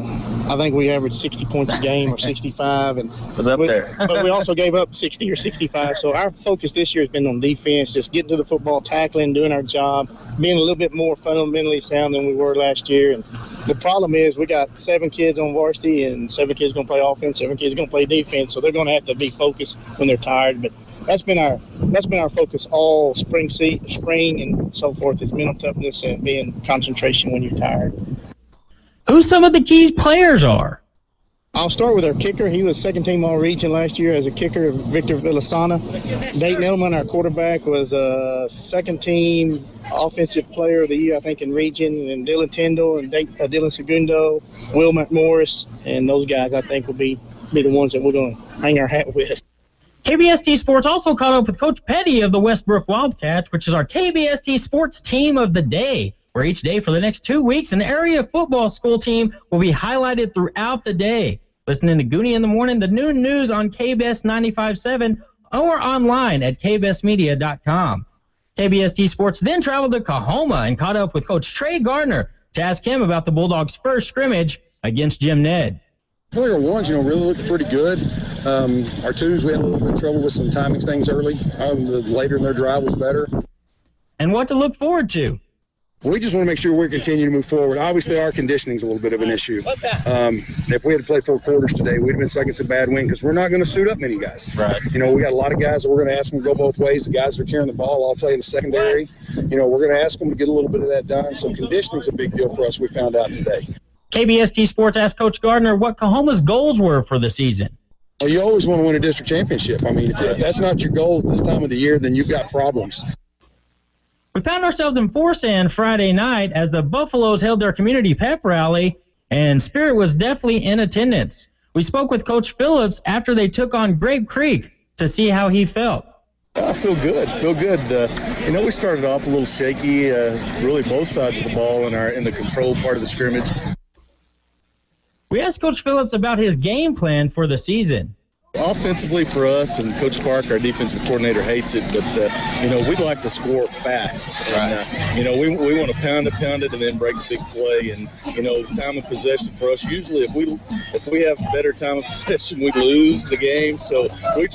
I think we averaged 60 points a game or 65. And was up there. But we also gave up 60 or 65. So our focus this year has been on defense, just getting to the football, tackling, doing our job, being a little bit more fundamentally sound than we were last year. And the problem is we got 7 kids on varsity and 7 kids going to play offense, 7 kids going to play defense. So they're going to have to be focused when they're tired. But that's been our focus all spring and so forth, is mental toughness and being concentration when you're tired. Who some of the key players are? I'll start with our kicker. He was second team All-Region last year as a kicker, Victor Villasana. Dayton Edelman, our quarterback, was a second team Offensive Player of the Year, I think, in region. And Dylan Tyndall and Dylan Segundo, Will McMorris, and those guys I think will be the ones that we're going to hang our hat with. KBST Sports also caught up with Coach Petty of the Westbrook Wildcats, which is our KBST Sports Team of the Day, where each day for the next 2 weeks, an area football school team will be highlighted throughout the day. Listening to Gooney in the morning, the noon news on KBS 95.7 or online at kbsmedia.com. KBST Sports then traveled to Kahoma and caught up with Coach Trey Gardner to ask him about the Bulldogs' first scrimmage against Jim Ned. I feel like our ones, really looked pretty good. Our twos, we had a little bit of trouble with some timing things early. The later in their drive was better. And what to look forward to? We just want to make sure we continue to move forward. Obviously, our conditioning is a little bit of an issue. If we had to play 4 quarters today, we'd have been second to bad win because we're not going to suit up many guys. Right. We got a lot of guys that we're going to ask them to go both ways. The guys that are carrying the ball all play in the secondary. We're going to ask them to get a little bit of that done. So conditioning is a big deal for us, we found out today. KBST Sports asked Coach Gardner what Kahoma's goals were for the season. Well, you always want to win a district championship. If that's not your goal at this time of the year, then you've got problems. We found ourselves in Forsan Friday night as the Buffaloes held their community pep rally, and Spirit was definitely in attendance. We spoke with Coach Phillips after they took on Grape Creek to see how he felt. I feel good. We started off a little shaky, really both sides of the ball in the control part of the scrimmage. We asked Coach Phillips about his game plan for the season. Offensively for us, and Coach Park, our defensive coordinator, hates it, but, we'd like to score fast. And, we want to pound it, and then break the big play. And, time of possession for us, usually if we have better time of possession, we lose the game. So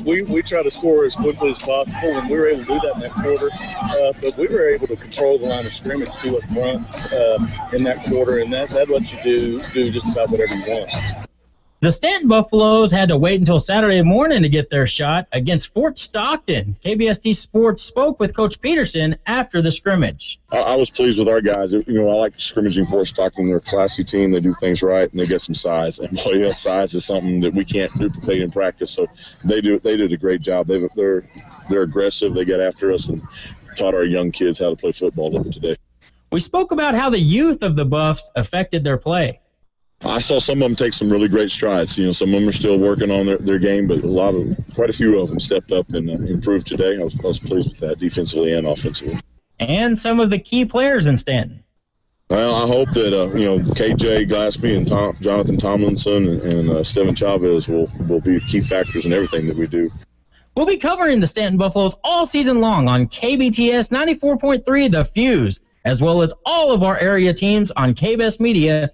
we try to score as quickly as possible, and we were able to do that in that quarter. But we were able to control the line of scrimmage, too, up front in that quarter, and that lets you do just about whatever you want. The Stanton Buffaloes had to wait until Saturday morning to get their shot against Fort Stockton. KBST Sports spoke with Coach Peterson after the scrimmage. I was pleased with our guys. I like scrimmaging Fort Stockton. They're a classy team. They do things right, and they get some size. And boy, size is something that we can't duplicate in practice. So they did a great job. They're aggressive. They get after us and taught our young kids how to play football today. We spoke about how the youth of the Buffs affected their play. I saw some of them take some really great strides. Some of them are still working on their game, but quite a few of them stepped up and improved today. I was pleased with that, defensively and offensively. And some of the key players in Stanton. Well, I hope that KJ Glaspie and Jonathan Tomlinson and Steven Chavez will be key factors in everything that we do. We'll be covering the Stanton Buffaloes all season long on KBTS 94.3 The Fuse, as well as all of our area teams on KBSmedia.com.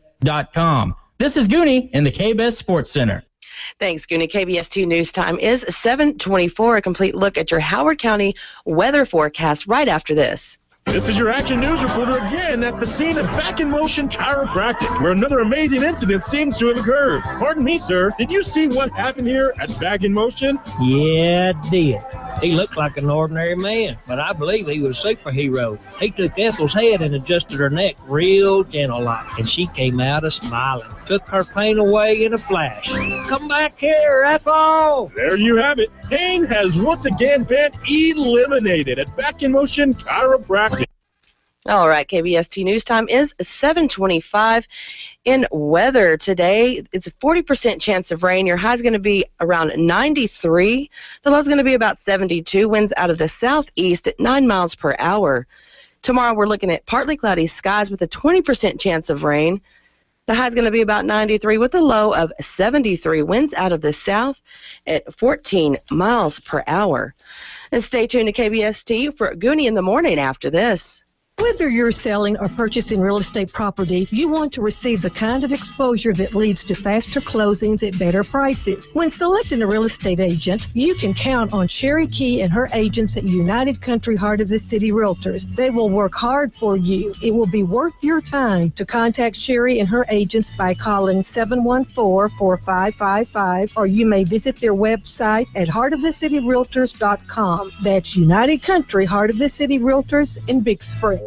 This is Gooney in the KBS Sports Center. Thanks, Gooney. KBS 2 News Time is 7:24. A complete look at your Howard County weather forecast right after this. This is your Action News reporter again at the scene of Back in Motion Chiropractic, where another amazing incident seems to have occurred. Pardon me, sir. Did you see what happened here at Back in Motion? Yeah, I did. He looked like an ordinary man, but I believe he was a superhero. He took Ethel's head and adjusted her neck real gentle-like, and she came out a-smiling. Took her pain away in a flash. Come back here, Ethel! There you have it. Pain has once again been eliminated at Back in Motion Chiropractic. All right, KBST News Time is 7:25. In weather today, it's a 40% chance of rain. Your high is going to be around 93. The low is going to be about 72. Winds out of the southeast at 9 miles per hour. Tomorrow, we're looking at partly cloudy skies with a 20% chance of rain. The high is going to be about 93 with a low of 73. Winds out of the south at 14 miles per hour. And stay tuned to KBST for Gooney in the morning after this. Whether you're selling or purchasing real estate property, you want to receive the kind of exposure that leads to faster closings at better prices. When selecting a real estate agent, you can count on Sherry Key and her agents at United Country Heart of the City Realtors. They will work hard for you. It will be worth your time to contact Sherry and her agents by calling 714-4555, or you may visit their website at heartofthecityrealtors.com. That's United Country Heart of the City Realtors in Big Spring.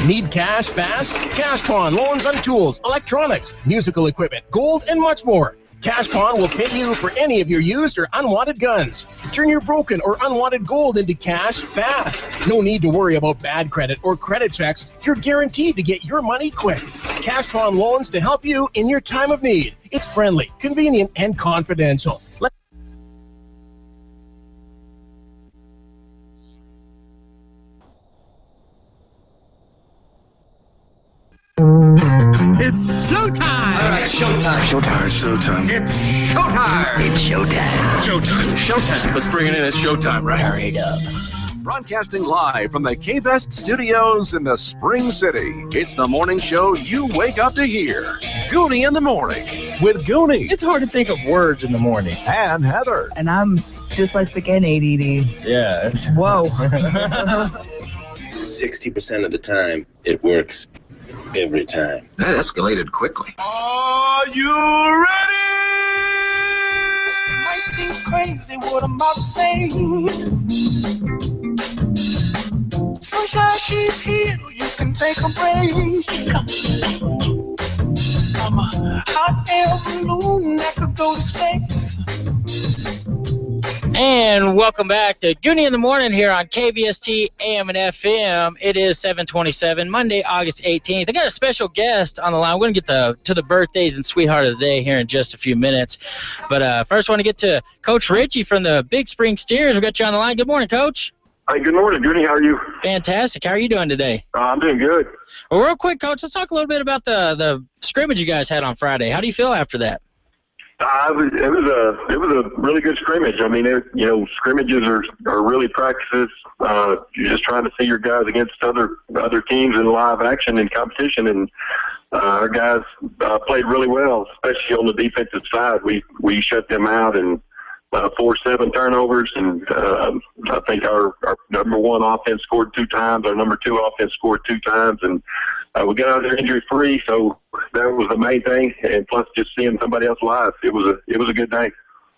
Need cash fast? Cash Pawn loans on tools, electronics, musical equipment, gold, and much more. Cash Pawn will pay you for any of your used or unwanted guns. Turn your broken or unwanted gold into cash fast. No need to worry about bad credit or credit checks. You're guaranteed to get your money quick. Cash Pawn loans to help you in your time of need. It's friendly, convenient, and confidential. It's showtime! All right, showtime. Showtime. Showtime. It's showtime! It's showtime. Showtime. Showtime. Let's bring it in. It's showtime, right? Hurry up. Broadcasting live from the K-Best studios in the Spring City. It's the morning show you wake up to hear. Gooney in the morning with Gooney. It's hard to think of words in the morning. And Heather. And I'm dyslexic and ADD. Yeah. Whoa. 60% of the time, it works. Every time. That escalated quickly. Are you ready? Might seem crazy what I'm about to say. Sunshine, she's here. You can take a break. I'm a hot air balloon that could go to space. And welcome back to Gooney in the Morning here on KBST AM and FM. It is 7:27, Monday, August 18th. I got a special guest on the line. We're going to get to the birthdays and sweetheart of the day here in just a few minutes. But first I want to get to Coach Richie from the Big Spring Steers. We've got you on the line. Good morning, Coach. Hi, good morning, Gooney. How are you? Fantastic. How are you doing today? I'm doing good. Well, real quick, Coach, let's talk a little bit about the scrimmage you guys had on Friday. How do you feel after that? It was a really good scrimmage. I mean, scrimmages are really practices. You're just trying to see your guys against other teams in live action and competition, and our guys played really well, especially on the defensive side. We shut them out and forced 7 turnovers, and I think our number 1 offense scored 2 times. Our number 2 offense scored 2 times, and we got out of there injury-free, so that was the main thing. And plus, just seeing somebody else live, it was a good day.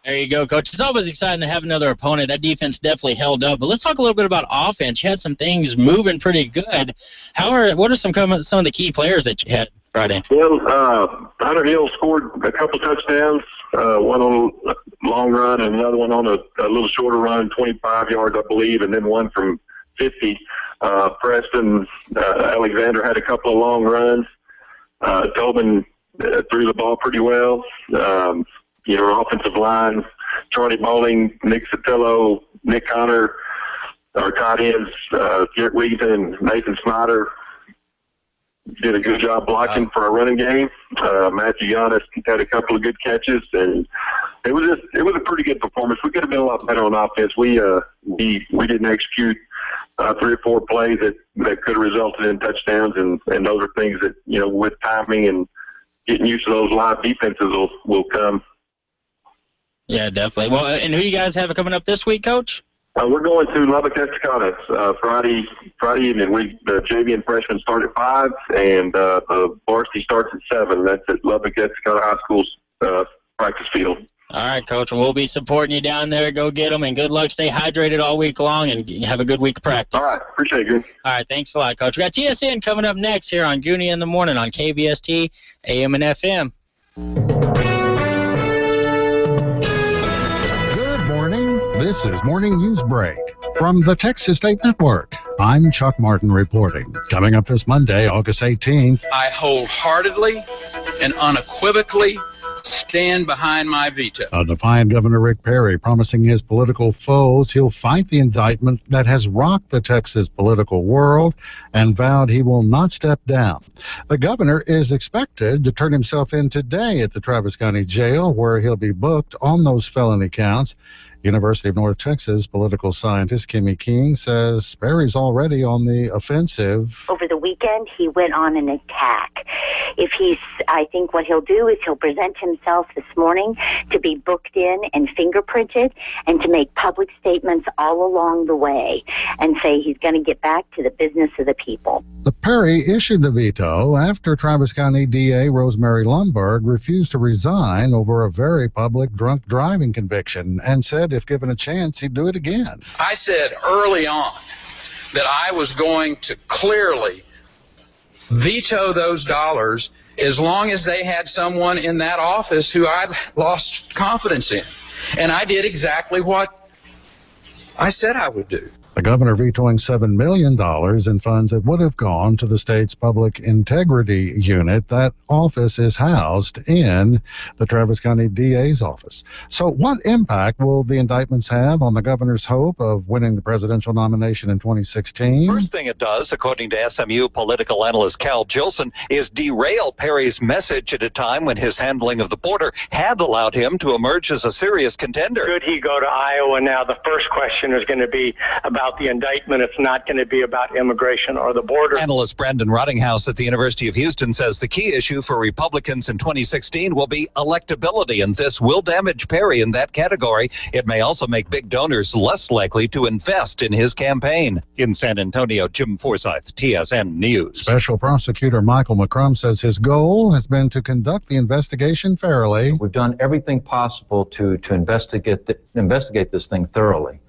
There you go, Coach. It's always exciting to have another opponent. That defense definitely held up. But let's talk a little bit about offense. You had some things moving pretty good. What are some of the key players that you had Friday? Well, Hunter Hill scored a couple touchdowns, one on a long run and another one on a little shorter run, 25 yards, I believe, and then one from 50. Preston Alexander had a couple of long runs. Tobin threw the ball pretty well. Our offensive line, Charlie Bowling, Nick Sotillo, Nick Connor, our tight ends, Garrett Wheaton and Nathan Snyder did a good job blocking for our running game. Matthew Giannis had a couple of good catches, and it was a pretty good performance. We could have been a lot better on offense. We didn't execute 3 or 4 plays that could have resulted in touchdowns, and those are things that, with timing and getting used to those live defenses will come. Yeah, definitely. Well, and who you guys have coming up this week, Coach? We're going to Lubbock, Texarkana, Friday evening. The JV and freshmen start at 5, and the varsity starts at 7. That's at Lubbock, Texarkana High School's practice field. All right, Coach. We'll be supporting you down there. Go get them, and good luck. Stay hydrated all week long, and have a good week of practice. All right. Appreciate it, Gooney. All right. Thanks a lot, Coach. We got TSN coming up next here on Gooney in the Morning on KBST, AM and FM. Good morning. This is Morning News Break from the Texas State Network. I'm Chuck Martin reporting. Coming up this Monday, August 18th. I wholeheartedly and unequivocally stand behind my veto. A defiant Governor Rick Perry promising his political foes he'll fight the indictment that has rocked the Texas political world and vowed he will not step down. The governor is expected to turn himself in today at the Travis County Jail, where he'll be booked on those felony counts. University of North Texas political scientist Kimmy King says Perry's already on the offensive. Over the weekend, he went on an attack. I think what he'll do is he'll present himself this morning to be booked in and fingerprinted and to make public statements all along the way and say he's going to get back to the business of the people. The Perry issued the veto after Travis County DA Rosemary Lundberg refused to resign over a very public drunk driving conviction and said if given a chance, he'd do it again. I said early on that I was going to clearly veto those dollars as long as they had someone in that office who I'd lost confidence in. And I did exactly what I said I would do. The governor vetoing $7 million in funds that would have gone to the state's public integrity unit. That office is housed in the Travis County DA's office. So what impact will the indictments have on the governor's hope of winning the presidential nomination in 2016? First thing it does, according to SMU political analyst Cal Jilson, is derail Perry's message at a time when his handling of the border had allowed him to emerge as a serious contender. Could he go to Iowa now? The first question is going to be about the indictment. It's not going to be about immigration or the border. Analyst Brandon Rottinghouse at the University of Houston says the key issue for Republicans in 2016 will be electability, and this will damage Perry in that category. It may also make big donors less likely to invest in his campaign. In San Antonio, Jim Forsyth, TSN News. Special Prosecutor Michael McCrum says his goal has been to conduct the investigation fairly. We've done everything possible to investigate this thing thoroughly.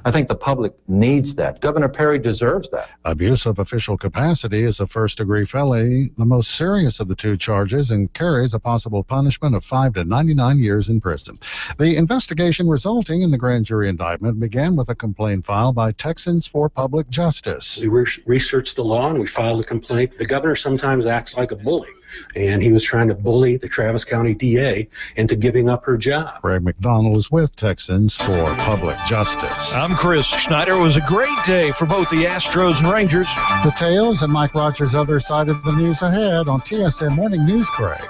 I think the public needs that. Governor Perry deserves that. Abuse of official capacity is a first-degree felony, the most serious of the two charges, and carries a possible punishment of 5 to 99 years in prison. The investigation resulting in the grand jury indictment began with a complaint filed by Texans for Public Justice. We researched the law and we filed a complaint. The governor sometimes acts like a bully, and he was trying to bully the Travis County DA into giving up her job. Greg McDonald is with Texans for Public Justice. I'm Chris Schneider. It was a great day for both the Astros and Rangers. Details and Mike Rogers' other side of the news ahead on TSN Morning News Break.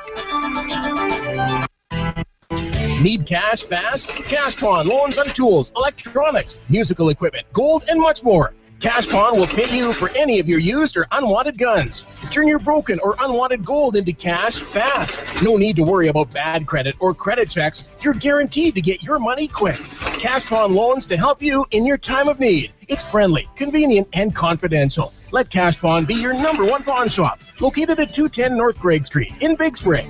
Need cash fast? Cash Pawn loans on tools, electronics, musical equipment, gold, and much more. Cash Pawn will pay you for any of your used or unwanted guns. Turn your broken or unwanted gold into cash fast. No need to worry about bad credit or credit checks. You're guaranteed to get your money quick. Cash Pawn loans to help you in your time of need. It's friendly, convenient, and confidential. Let Cash Pawn be your #1 pawn shop, located at 210 North Craig Street in Big Spring.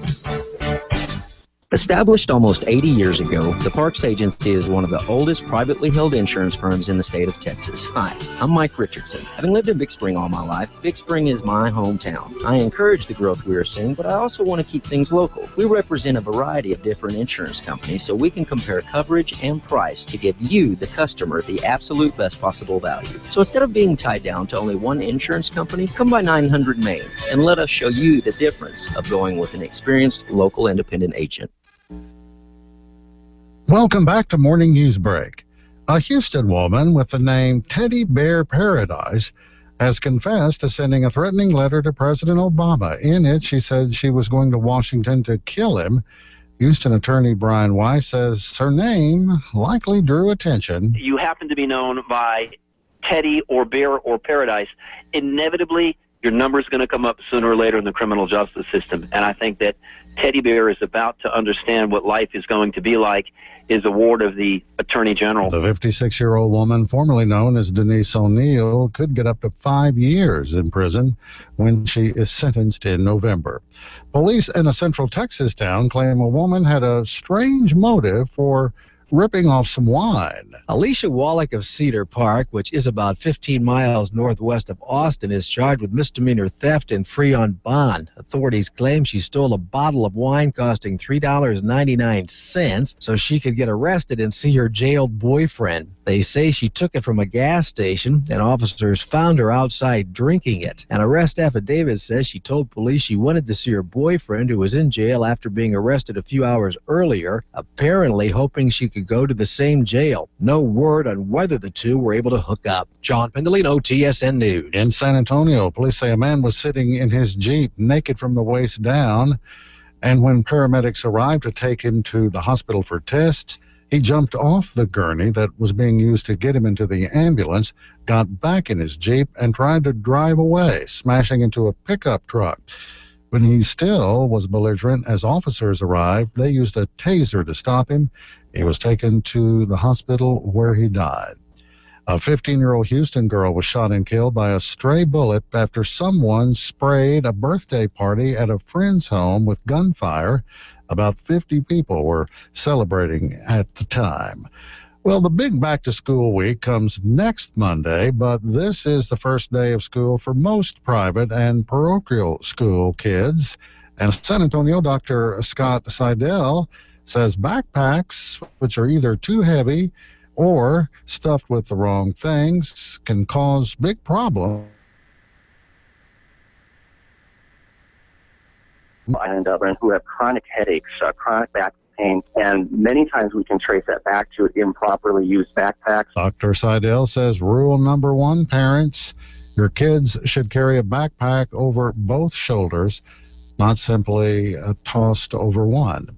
Established almost 80 years ago, the Parks Agency is one of the oldest privately held insurance firms in the state of Texas. Hi, I'm Mike Richardson. Having lived in Big Spring all my life, Big Spring is my hometown. I encourage the growth we are seeing, but I also want to keep things local. We represent a variety of different insurance companies so we can compare coverage and price to give you, the customer, the absolute best possible value. So instead of being tied down to only one insurance company, come by 900 Main and let us show you the difference of going with an experienced local independent agent. Welcome back to Morning News Break. A Houston woman with the name Teddy Bear Paradise has confessed to sending a threatening letter to President Obama. In it, she said she was going to Washington to kill him. Houston attorney Brian Weiss says her name likely drew attention. You happen to be known by Teddy or Bear or Paradise. Inevitably, your number's going to come up sooner or later in the criminal justice system. And I think that Teddy Bear is about to understand what life is going to be like, is a ward of the Attorney General. The 56-year-old woman, formerly known as Denise O'Neal, could get up to 5 years in prison when she is sentenced in November. Police in a Central Texas town claim a woman had a strange motive for ripping off some wine. Alicia Wallach of Cedar Park, which is about 15 miles northwest of Austin, is charged with misdemeanor theft and free on bond. Authorities claim she stole a bottle of wine costing $3.99 so she could get arrested and see her jailed boyfriend. They say she took it from a gas station, and officers found her outside drinking it. An arrest affidavit says she told police she wanted to see her boyfriend, who was in jail after being arrested a few hours earlier, apparently hoping she could go to the same jail. No word on whether the two were able to hook up. John Pendolino, TSN News. In San Antonio, police say a man was sitting in his Jeep naked from the waist down, and when paramedics arrived to take him to the hospital for tests, he jumped off the gurney that was being used to get him into the ambulance, got back in his Jeep, and tried to drive away, smashing into a pickup truck. When he still was belligerent, as officers arrived, they used a taser to stop him. He was taken to the hospital where he died. A 15-year-old Houston girl was shot and killed by a stray bullet after someone sprayed a birthday party at a friend's home with gunfire. About 50 people were celebrating at the time. Well, the big back-to-school week comes next Monday, but this is the first day of school for most private and parochial school kids. And San Antonio Dr. Scott Seidel says backpacks, which are either too heavy or stuffed with the wrong things, can cause big problems. And who have chronic headaches, chronic back pain, and many times we can trace that back to improperly used backpacks. Dr. Seidel says rule number one, parents, your kids should carry a backpack over both shoulders, not simply tossed over one.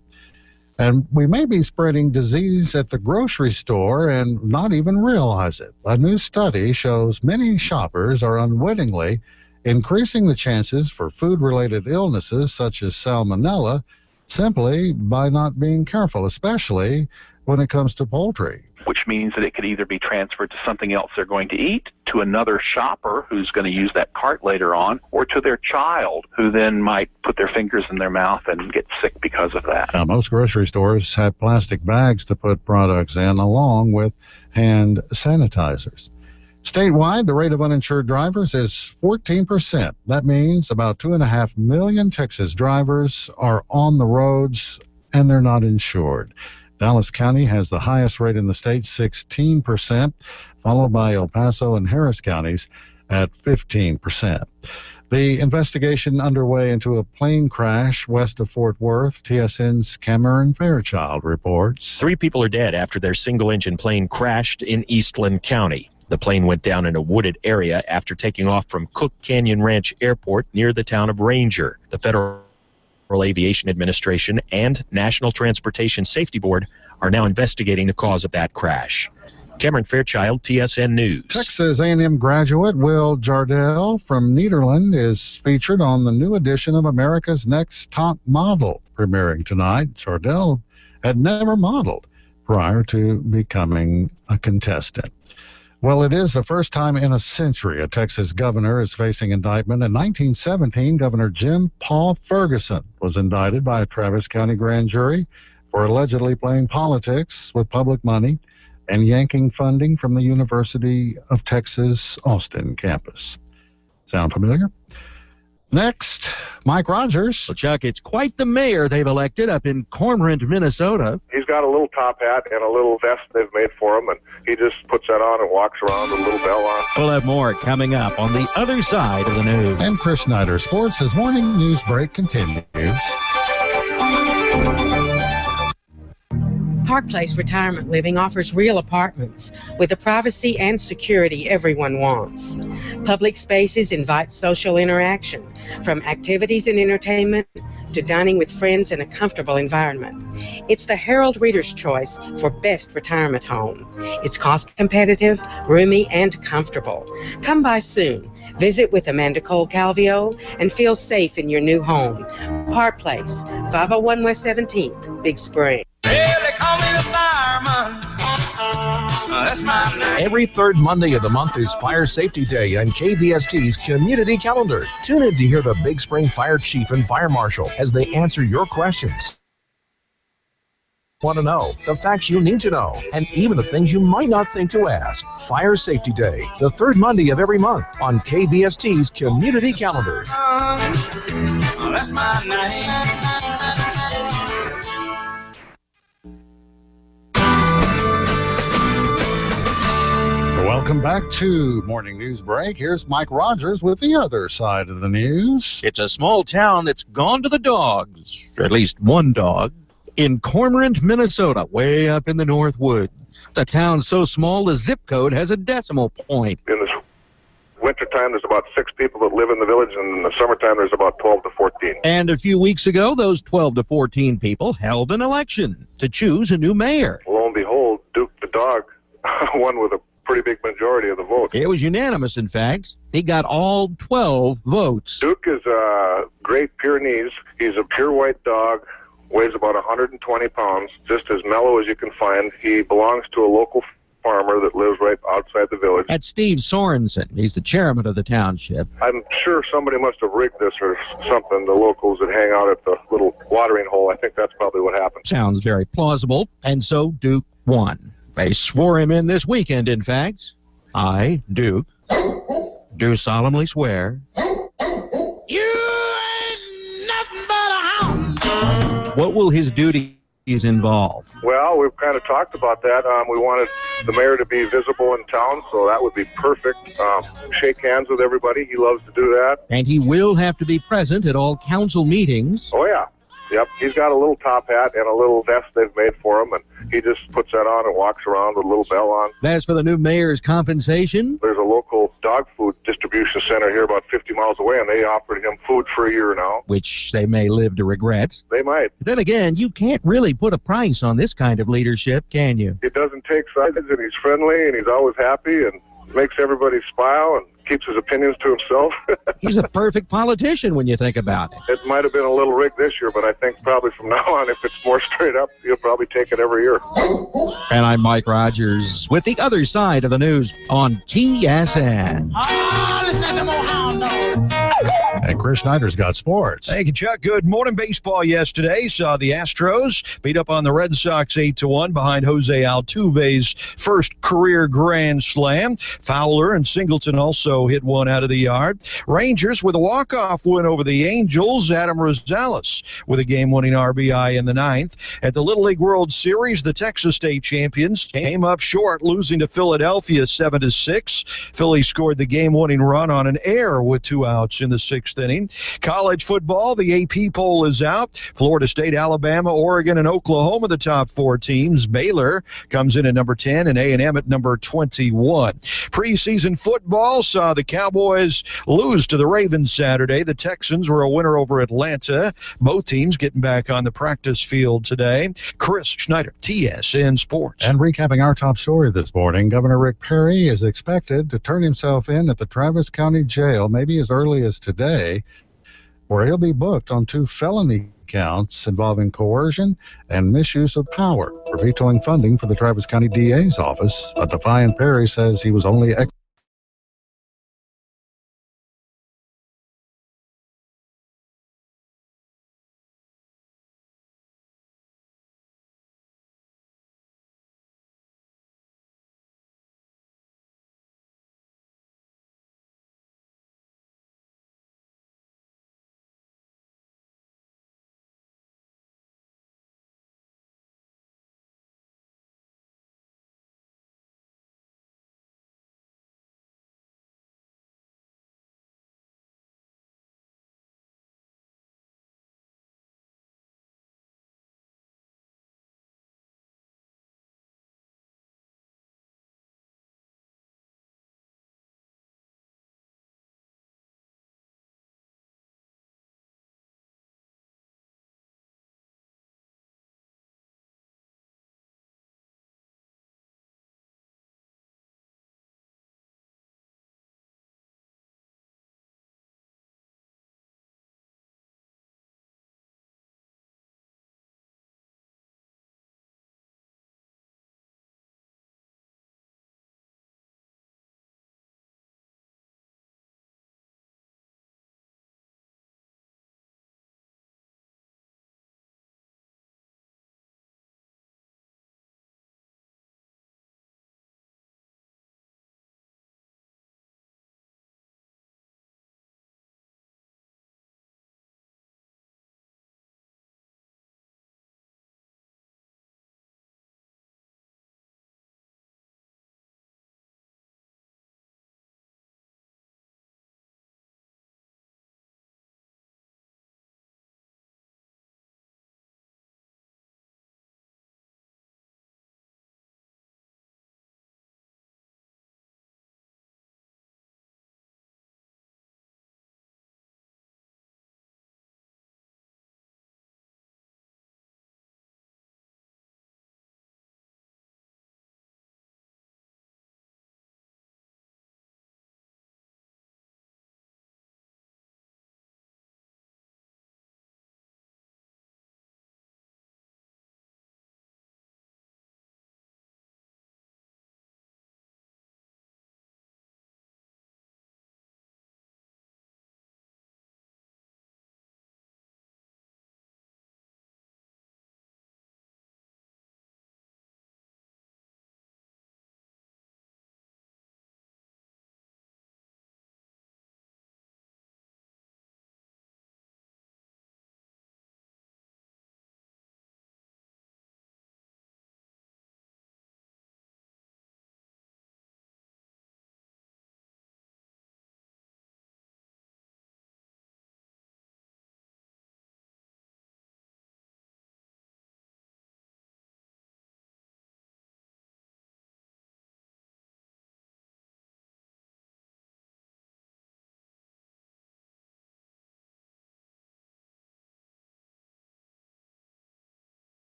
And we may be spreading disease at the grocery store and not even realize it. A new study shows many shoppers are unwittingly increasing the chances for food-related illnesses such as salmonella simply by not being careful, especially when it comes to poultry. Which means that it could either be transferred to something else they're going to eat, to another shopper who's going to use that cart later on, or to their child who then might put their fingers in their mouth and get sick because of that. Now, most grocery stores have plastic bags to put products in along with hand sanitizers. Statewide, the rate of uninsured drivers is 14%. That means about 2.5 million Texas drivers are on the roads and they're not insured. Dallas County has the highest rate in the state, 16%, followed by El Paso and Harris counties at 15%. The investigation underway into a plane crash west of Fort Worth. TSN's Cameron Fairchild reports. 3 people are dead after their single-engine plane crashed in Eastland County. The plane went down in a wooded area after taking off from Cook Canyon Ranch Airport near the town of Ranger. The Federal Aviation Administration and National Transportation Safety Board are now investigating the cause of that crash. Cameron Fairchild, TSN News. Texas A&M graduate Will Jardell from Nederland is featured on the new edition of America's Next Top Model, premiering tonight. Jardell had never modeled prior to becoming a contestant. Well, it is the first time in a century a Texas governor is facing indictment. In 1917, Governor Jim Paul Ferguson was indicted by a Travis County grand jury for allegedly playing politics with public money and yanking funding from the University of Texas Austin campus. Sound familiar? Next, Mike Rogers. Well, Chuck, it's quite the mayor they've elected up in Cormorant, Minnesota. He's got a little top hat and a little vest they've made for him, and he just puts that on and walks around with a little bell on. We'll have more coming up on the other side of the news. And Chris Snyder Sports' morning news break continues. Park Place Retirement Living offers real apartments with the privacy and security everyone wants. Public spaces invite social interaction, from activities and entertainment to dining with friends in a comfortable environment. It's the Herald Reader's Choice for best retirement home. It's cost competitive, roomy, and comfortable. Come by soon Visit with Amanda Cole Calvio and feel safe in your new home. Park Place, 501 West 17th, Big Spring. Every third Monday of the month is Fire Safety Day on KVST's Community Calendar. Tune in to hear the Big Spring Fire Chief and Fire Marshal as they answer your questions. Want to know the facts you need to know, and even the things you might not think to ask. Fire Safety Day, the third Monday of every month on KVST's Community Calendar. That's my name. Welcome back to Morning News Break. Here's Mike Rogers with the other side of the news. It's a small town that's gone to the dogs, or at least one dog, in Cormorant, Minnesota, way up in the North Woods. The town's so small the zip code has a decimal point. In the wintertime, there's about 6 people that live in the village, and in the summertime, there's about 12 to 14. And a few weeks ago, those 12 to 14 people held an election to choose a new mayor. Lo and behold, Duke the dog won with a pretty big majority of the votes. It was unanimous, in fact. He got all 12 votes. Duke is a Great Pyrenees. He's a pure white dog, weighs about 120 pounds, just as mellow as you can find. He belongs to a local farmer that lives right outside the village. That's Steve Sorensen. He's the chairman of the township. I'm sure somebody must have rigged this or something, the locals that hang out at the little watering hole. I think that's probably what happened. Sounds very plausible, and so Duke won. They swore him in this weekend, in fact. I, Duke, do solemnly swear. You ain't nothing but a hound. What will his duties involve? Well, we've kind of talked about that. We wanted the mayor to be visible in town, so that would be perfect. Shake hands with everybody. He loves to do that. And he will have to be present at all council meetings. Oh, yeah. Yep, he's got a little top hat and a little vest they've made for him, and he just puts that on and walks around with a little bell on. As for the new mayor's compensation, there's a local dog food distribution center here about 50 miles away, and they offered him food for a year now. Which they may live to regret. They might. But then again, you can't really put a price on this kind of leadership, can you? He doesn't take sides, and he's friendly, and he's always happy, and makes everybody smile, and keeps his opinions to himself. He's a perfect politician when you think about it. It might have been a little rigged this year, but I think probably from now on, if it's more straight up, he'll probably take it every year. And I'm Mike Rogers with the other side of the news on TSN. Oh, listen to them old hound dogs. And Chris Snyder's got sports. Thank you, Chuck. Good morning. Baseball yesterday saw the Astros beat up on the Red Sox 8-1 behind Jose Altuve's first career grand slam. Fowler and Singleton also hit one out of the yard. Rangers with a walk-off win over the Angels. Adam Rosales with a game-winning RBI in the ninth. At the Little League World Series, the Texas State champions came up short, losing to Philadelphia 7-6. Philly scored the game-winning run on an error with 2 outs in the 6th inning. College football, the AP poll is out. Florida State, Alabama, Oregon, and Oklahoma, the top 4 teams. Baylor comes in at number 10 and A&M at number 21. Preseason football saw the Cowboys lose to the Ravens Saturday. The Texans were a winner over Atlanta. Both teams getting back on the practice field today. Chris Schneider, TSN Sports. And recapping our top story this morning, Governor Rick Perry is expected to turn himself in at the Travis County Jail maybe as early as today, where he'll be booked on 2 felony counts involving coercion and misuse of power for vetoing funding for the Travis County DA's office. But Defiant Perry says he was only